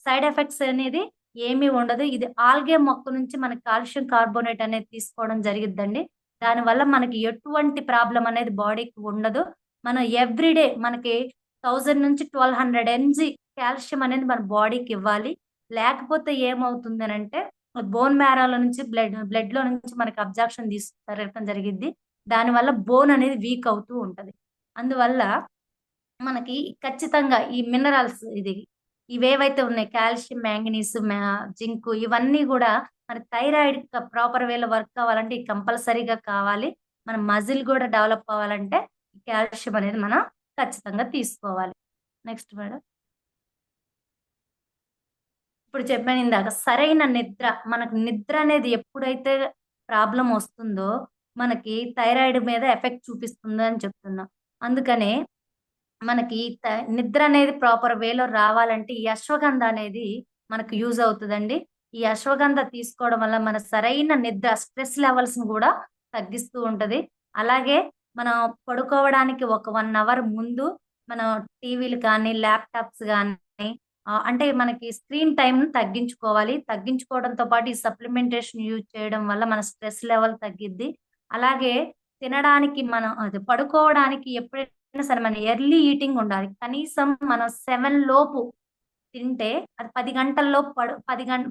సైడ్ ఎఫెక్ట్స్ అనేది ఏమీ ఉండదు. ఇది ఆల్గే మొక్క నుంచి మనకి కాల్షియం కార్బోనేట్ అనేది తీసుకోవడం జరిగిద్దండి. దానివల్ల మనకి ఎటువంటి ప్రాబ్లమ్ అనేది బాడీకి ఉండదు. మనం ఎవ్రీడే మనకి 1000 నుంచి 1200 ఎంజీ కాల్షియం అనేది మన బాడీకి ఇవ్వాలి. లేకపోతే ఏమవుతుందనంటే బోన్ మ్యారోలో నుంచి బ్లడ్‌లో నుంచి మనకి అబ్జార్ప్షన్ జరగటం జరిగిద్ది. దానివల్ల బోన్ అనేది వీక్ అవుతూ ఉంటది. అందువల్ల మనకి ఖచ్చితంగా ఈ మినరల్స్ ఇవేవైతే ఉన్నాయి కాల్షియం, మాంగనీస్, జింక్ ఇవన్నీ గూడా మన థైరాయిడ్ ప్రాపర్ వేలో వర్క్ అవ్వాలంటే ఇది కంపల్సరీగా కావాలి. మన మజిల్ గూడా డెవలప్ అవ్వాలంటే ఈ కాల్షియం అనేది మనం ఖచ్చితంగా తీసుకోవాలి. Next madam. ఇప్పుడు చెప్పాను ఇందాక సరైన నిద్ర. మనకు నిద్ర అనేది ఎప్పుడైతే ప్రాబ్లమ్ వస్తుందో మనకి థైరాయిడ్ మీద ఎఫెక్ట్ చూపిస్తుందని చెప్తున్నా. అందుకనే మనకి నిద్ర అనేది ప్రాపర్ వేలో రావాలంటే ఈ అశ్వగంధ అనేది మనకు యూజ్ అవుతదండి. ఈ అశ్వగంధ తీసుకోవడం వల్ల మన సరైన నిద్ర స్ట్రెస్ లెవెల్స్‌ని గూడా తగ్గిస్తూ ఉంటది. అలాగే మనం పడుకోవడానికి ఒక 1 అవర్ ముందు మనం టీవీలు కానీ, ల్యాప్‌టాప్స్ గానీ అంటే మనకి స్క్రీన్ టైమ్‌ని తగ్గించుకోవాలి. తగ్గించుకోవడంతో పాటు ఈ సప్లిమెంటేషన్ యూజ్ చేయడం వల్ల మన స్ట్రెస్ లెవెల్ తగ్గిద్ది. అలాగే తినడానికి మనం పడుకోవడానికి ఎప్పుడైనా సరే మన ఎర్లీ ఈటింగ్ ఉండాలి. కనీసం మనం 7 లోపు తింటే అది 10 గంటల్లోపు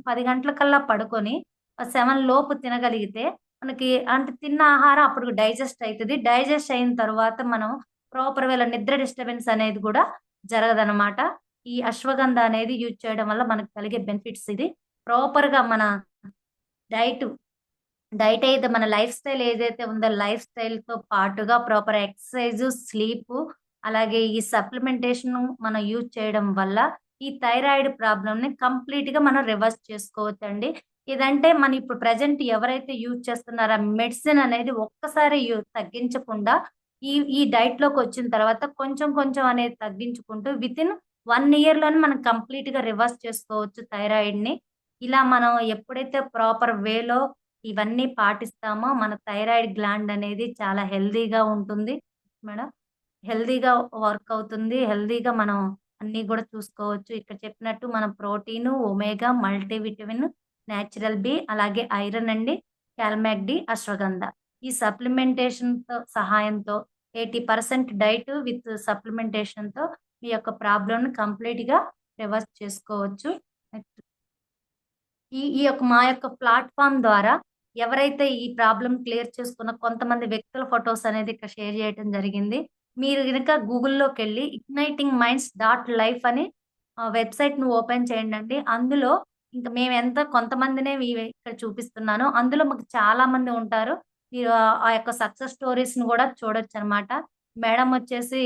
10 గంటలకల్లా పడుకొని 7 లోపు తినగలిగితే మనకి అంటే తిన్న ఆహారం అప్పుడు డైజెస్ట్ అయితది. డైజెస్ట్ అయిన తర్వాత మనం ప్రాపర్ వేలో నిద్ర డిస్టర్బెన్స్ అనేది గూడా జరగదనమాట. ఈ అశ్వగంధ అనేది యూజ్ చేయడం వల్ల మనకు కలిగే బెనిఫిట్స్ ఇది. ప్రాపర్‌గా మన డైట్ డైట్ అయితే మన లైఫ్ స్టైల్ ఏదైతే ఉందో లైఫ్ స్టైల్‌తో పాటుగా ప్రాపర్ ఎక్సర్‌సైజు, స్లీపు అలాగే ఈ సప్లిమెంటేషన్ మనం యూజ్ చేయడం వల్ల ఈ థైరాయిడ్ ప్రాబ్లమ్‌ని కంప్లీట్‌గా మనం రివర్స్ చేసుకోవచ్చండి. ఇదంటే మనం ఇప్పుడు ప్రెజెంట్ ఎవరైతే యూజ్ చేస్తున్నారో ఆ మెడిసిన్ అనేది ఒక్కసారి తగ్గించకుండా ఈ డైట్‌లోకొచ్చిన తర్వాత కొంచెం కొంచెం అనేది తగ్గించుకుంటూ వితిన్ 1 ఇయర్‌లోనే మనం కంప్లీట్‌గా రివర్స్ చేసుకోవచ్చు థైరాయిడ్‌ని. ఇలా మనం ఎప్పుడైతే ప్రాపర్ వేలో ఇవన్నీ పాటిస్తామో మన థైరాయిడ్ గ్లాండ్ అనేది చాలా హెల్దీగా ఉంటుంది మేడం. హెల్దీగా వర్క్ అవుతుంది. హెల్దీగా మనం అన్నీ కూడా చూసుకోవచ్చు. ఇక్కడ చెప్పినట్టు మనం protein, omega, multivitamin, natural B, అలాగే ఐరన్ అండి, క్యాల్మాక్డి, అశ్వగంధ. ఈ సప్లిమెంటేషన్‌తో సహాయంతో 80% డైట్ విత్ సప్లిమెంటేషన్‌తో మీ యొక్క ప్రాబ్లమ్‌ని కంప్లీట్‌గా రివర్స్ చేసుకోవచ్చు. నెక్స్ట్ ఈ యొక్క మా యొక్క ప్లాట్‌ఫార్మ్ ద్వారా ఎవరైతే ఈ ప్రాబ్లమ్ క్లియర్ చేసుకున్న కొంతమంది వ్యక్తుల ఫోటోస్ అనేది ఇక్కడ షేర్ చేయటం జరిగింది. మీరు గనుక గూగుల్‌లోకెళ్ళి ఇగ్నైటింగ్ మైండ్స్ డాట్ లైఫ్ అని వెబ్‌సైట్‌ని ఓపెన్ చేయండండి. అందులో ఇంక మేమెంత కొంతమందినే ఇక్కడ చూపిస్తున్నాను. అందులో మాకు చాలా మంది ఉంటారు. మీరు ఆ యొక్క సక్సెస్ స్టోరీస్‌ని గూడా చూడొచ్చనమాట. మేడం వచ్చేసి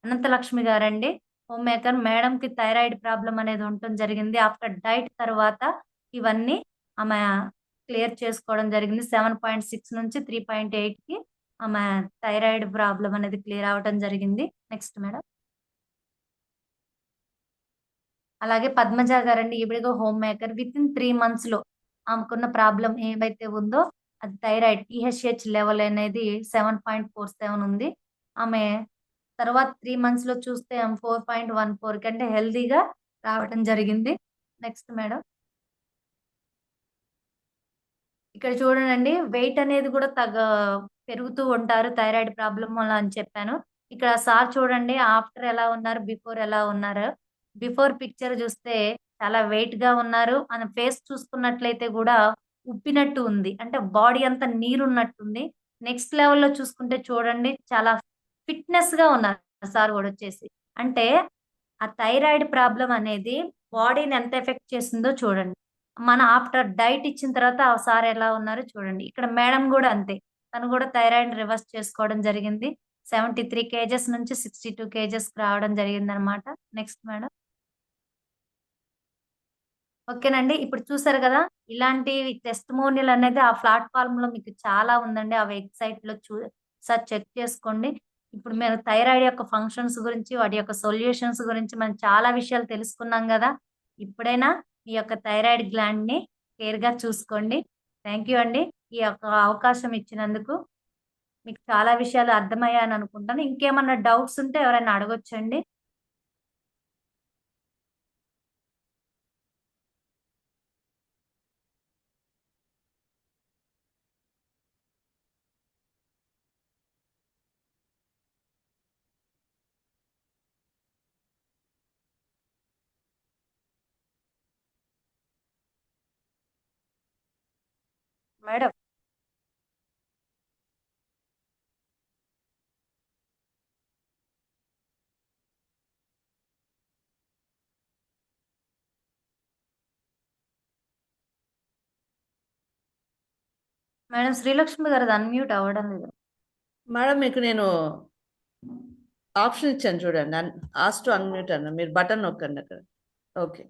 అనంతలక్ష్మి గారండి. Home maker. మేడంకి థైరాయిడ్ ప్రాబ్లమ్ అనేది ఉండటం జరిగింది. ఆఫ్టర్ డైట్ తర్వాత ఇవన్నీ ఆమె క్లియర్ చేసుకోవడం జరిగింది. 7.6 నుంచి 3.8కి ఆమె థైరాయిడ్ ప్రాబ్లమ్ అనేది క్లియర్ అవ్వటం జరిగింది. Next madam. అలాగే పద్మజ గారండి. ఈవిడ హోమ్ మేకర్. వితిన్ 3 మంత్స్‌లో ఆమెకున్న ప్రాబ్లమ్ ఏవైతే ఉందో అది థైరాయిడ్ టీహెచ్‌హెచ్ లెవెల్ అనేది 7.47 ఉంది. ఆమె తర్వాత 3 మంత్స్‌లో చూస్తే ఆమె 4.14 కంటే హెల్తీగా రావటం జరిగింది. Next madam. ఇక్కడ చూడండండి వెయిట్ అనేది కూడా పెరుగుతూ ఉంటారు థైరాయిడ్ ప్రాబ్లమ్ వల్ల అని చెప్పాను. ఇక్కడ సార్ చూడండి ఆఫ్టర్ ఎలా ఉన్నారు, బిఫోర్ ఎలా ఉన్నారు. బిఫోర్ పిక్చర్ చూస్తే చాలా వెయిట్‌గా ఉన్నారు. ఆయన ఫేస్ చూసుకున్నట్లయితే కూడా ఉబ్బినట్టు ఉంది. అంటే బాడీ అంతా నీరున్నట్టుంది. నెక్స్ట్ లెవెల్‌లో చూసుకుంటే చూడండి చాలా ఫిట్‌నెస్‌గా ఉన్నారు సార్ గూడొచ్చేసి. అంటే ఆ థైరాయిడ్ ప్రాబ్లమ్ అనేది బాడీని ఎంత ఎఫెక్ట్ చేసిందో చూడండి. మన ఆఫ్టర్ డైట్ ఇచ్చిన తర్వాత ఆ సార్ ఎలా ఉన్నారో చూడండి. ఇక్కడ మేడం గూడా అంతే. తను గూడా థైరాయిడ్ రివర్స్ చేసుకోవడం జరిగింది. 73 కేజెస్ నుంచి 62 కేజెస్‌కి రావడం జరిగిందనమాట. Next madam. ఓకేనండి. ఇప్పుడు చూసారు గదా! ఇలాంటి టెస్టిమోనియల్ అనేది ఆ ప్లాట్‌ఫార్మ్‌లో మీకు చాలా ఉందండి. ఆ వెబ్‌సైట్‌లో ఒకసారి చెక్ చేసుకోండి. ఇప్పుడు మేము థైరాయిడ్ యొక్క ఫంక్షన్స్ గురించి, వాటి యొక్క సొల్యూషన్స్ గురించి మనం చాలా విషయాలు తెలుసుకున్నాం గదా! ఇప్పుడైనా మీ యొక్క థైరాయిడ్ గ్లాండ్‌ని కేర్‌గా చూసుకోండి. థాంక్ యూ అండి. ఈ యొక్క అవకాశం ఇచ్చినందుకు. మీకు చాలా విషయాలు అర్థమయ్యాయని అనుకుంటాను. ఇంకేమన్నా డౌట్స్ ఉంటే ఎవరైనా అడగొచ్చండి. మేడం. మేడం శ్రీలక్ష్మి గారిది అన్‌మ్యూట్ అవ్వడం లేదు. మేడం మీకు నేను ఆప్షన్ ఇచ్చాను చూడండి. ఆస్క్ టు అన్మ్యూట్ అన్న మీరు బటన్ నొక్కండి అక్కడ. ఓకే.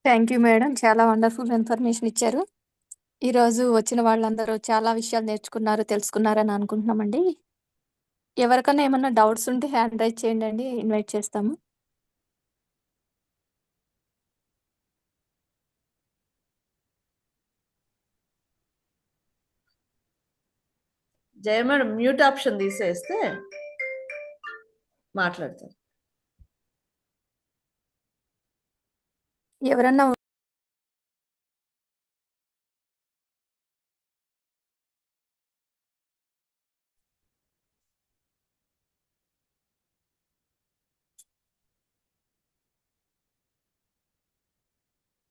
Thank you madam. చాలా వండర్ఫుల్ ఇన్ఫర్మేషన్ ఇచ్చారు. ఈరోజు వచ్చిన వాళ్ళందరూ చాలా విషయాలు నేర్చుకున్నారు, తెలుసుకున్నారని అనుకుంటున్నామండి. ఎవరికన్నా ఏమన్నా డౌట్స్ ఉంటే హ్యాండ్ రైజ్ చేయండి. ఇన్వైట్ చేస్తాము. జయ మేడం మ్యూట్ ఆప్షన్ తీసేస్తే మాట్లాడతారు. ఎవరన్నా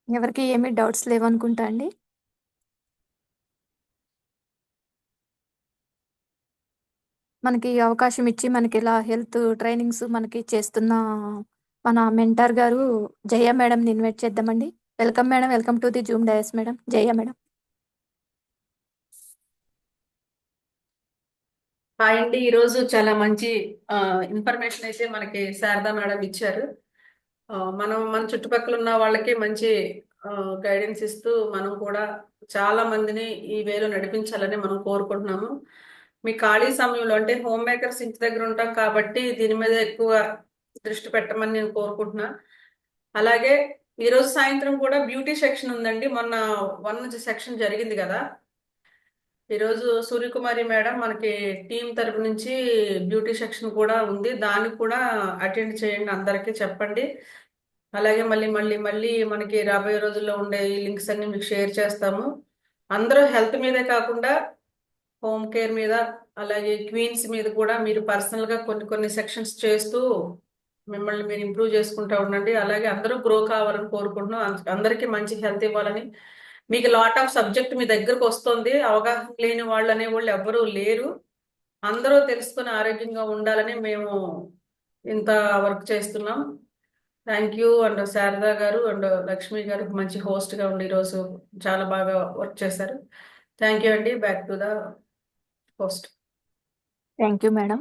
ఎవరికి ఏమీ డౌట్స్ లేవనుకుంటా అండి. మనకి అవకాశం ఇచ్చి మనకి ఇలా హెల్త్ ట్రైనింగ్స్ మనకి చేస్తున్న మన మెంటర్ గారు జయ మేడంని ఇన్వైట్ చేద్దామండి. Welcome madam. Welcome to the Zoom dais madam. Jaya madam. Hi అండి. ఈరోజు చాలా మంచి ఇన్ఫర్మేషన్ అయితే మనకి శారదా మేడం ఇచ్చారు. మనం మన చుట్టుపక్కల ఉన్న వాళ్ళకి మంచి గైడెన్స్ ఇస్తూ మనం కూడా చాలా మందిని ఈ వేలో నడిపించాలని మనం కోరుకుంటున్నాము. మీ ఖాళీ సమయంలో అంటే హోమ్ మేకర్స్ ఇంటి దగ్గర ఉంటాం కాబట్టి దీని మీద ఎక్కువ దృష్టి పెట్టమని నేను కోరుకుంటున్నా. అలాగే ఈరోజు సాయంత్రం కూడా బ్యూటీ సెక్షన్ ఉందండి. మొన్న 1 సెక్షన్ జరిగింది కదా. ఈరోజు సూర్యకుమారి మేడం మనకి టీం తరపు నుంచి బ్యూటీ సెక్షన్ కూడా ఉంది. దానికి కూడా అటెండ్ చేయండి, అందరికీ చెప్పండి. అలాగే మళ్ళీ మనకి రాబోయే రోజుల్లో ఉండే ఈ లింక్స్ అన్ని మీకు షేర్ చేస్తాము. అందరూ హెల్త్ మీదే కాకుండా హోమ్ కేర్ మీద, అలాగే క్వీన్స్ మీద కూడా మీరు పర్సనల్గా కొన్ని సెక్షన్స్ చేస్తూ మిమ్మల్ని మీరు ఇంప్రూవ్ చేసుకుంటూ ఉండండి. అలాగే అందరూ గ్రో కావాలని కోరుకుంటున్నాం. అందరికీ మంచి హెల్త్ ఇవ్వాలని. మీకు లాట్ ఆఫ్ సబ్జెక్ట్ మీ దగ్గరకు వస్తుంది. అవగాహన లేని వాళ్ళు అనేవాళ్ళు ఎవ్వరూ లేరు. అందరూ తెలుసుకుని ఆరోగ్యంగా ఉండాలని మేము ఇంత వర్క్ చేస్తున్నాం. Thank you. అండ్ శారదా గారు అండ్ లక్ష్మి గారు మంచి హోస్ట్గా ఉండి ఈరోజు చాలా బాగా వర్క్ చేశారు. థ్యాంక్ యూ అండి. Back to the host. Thank you madam.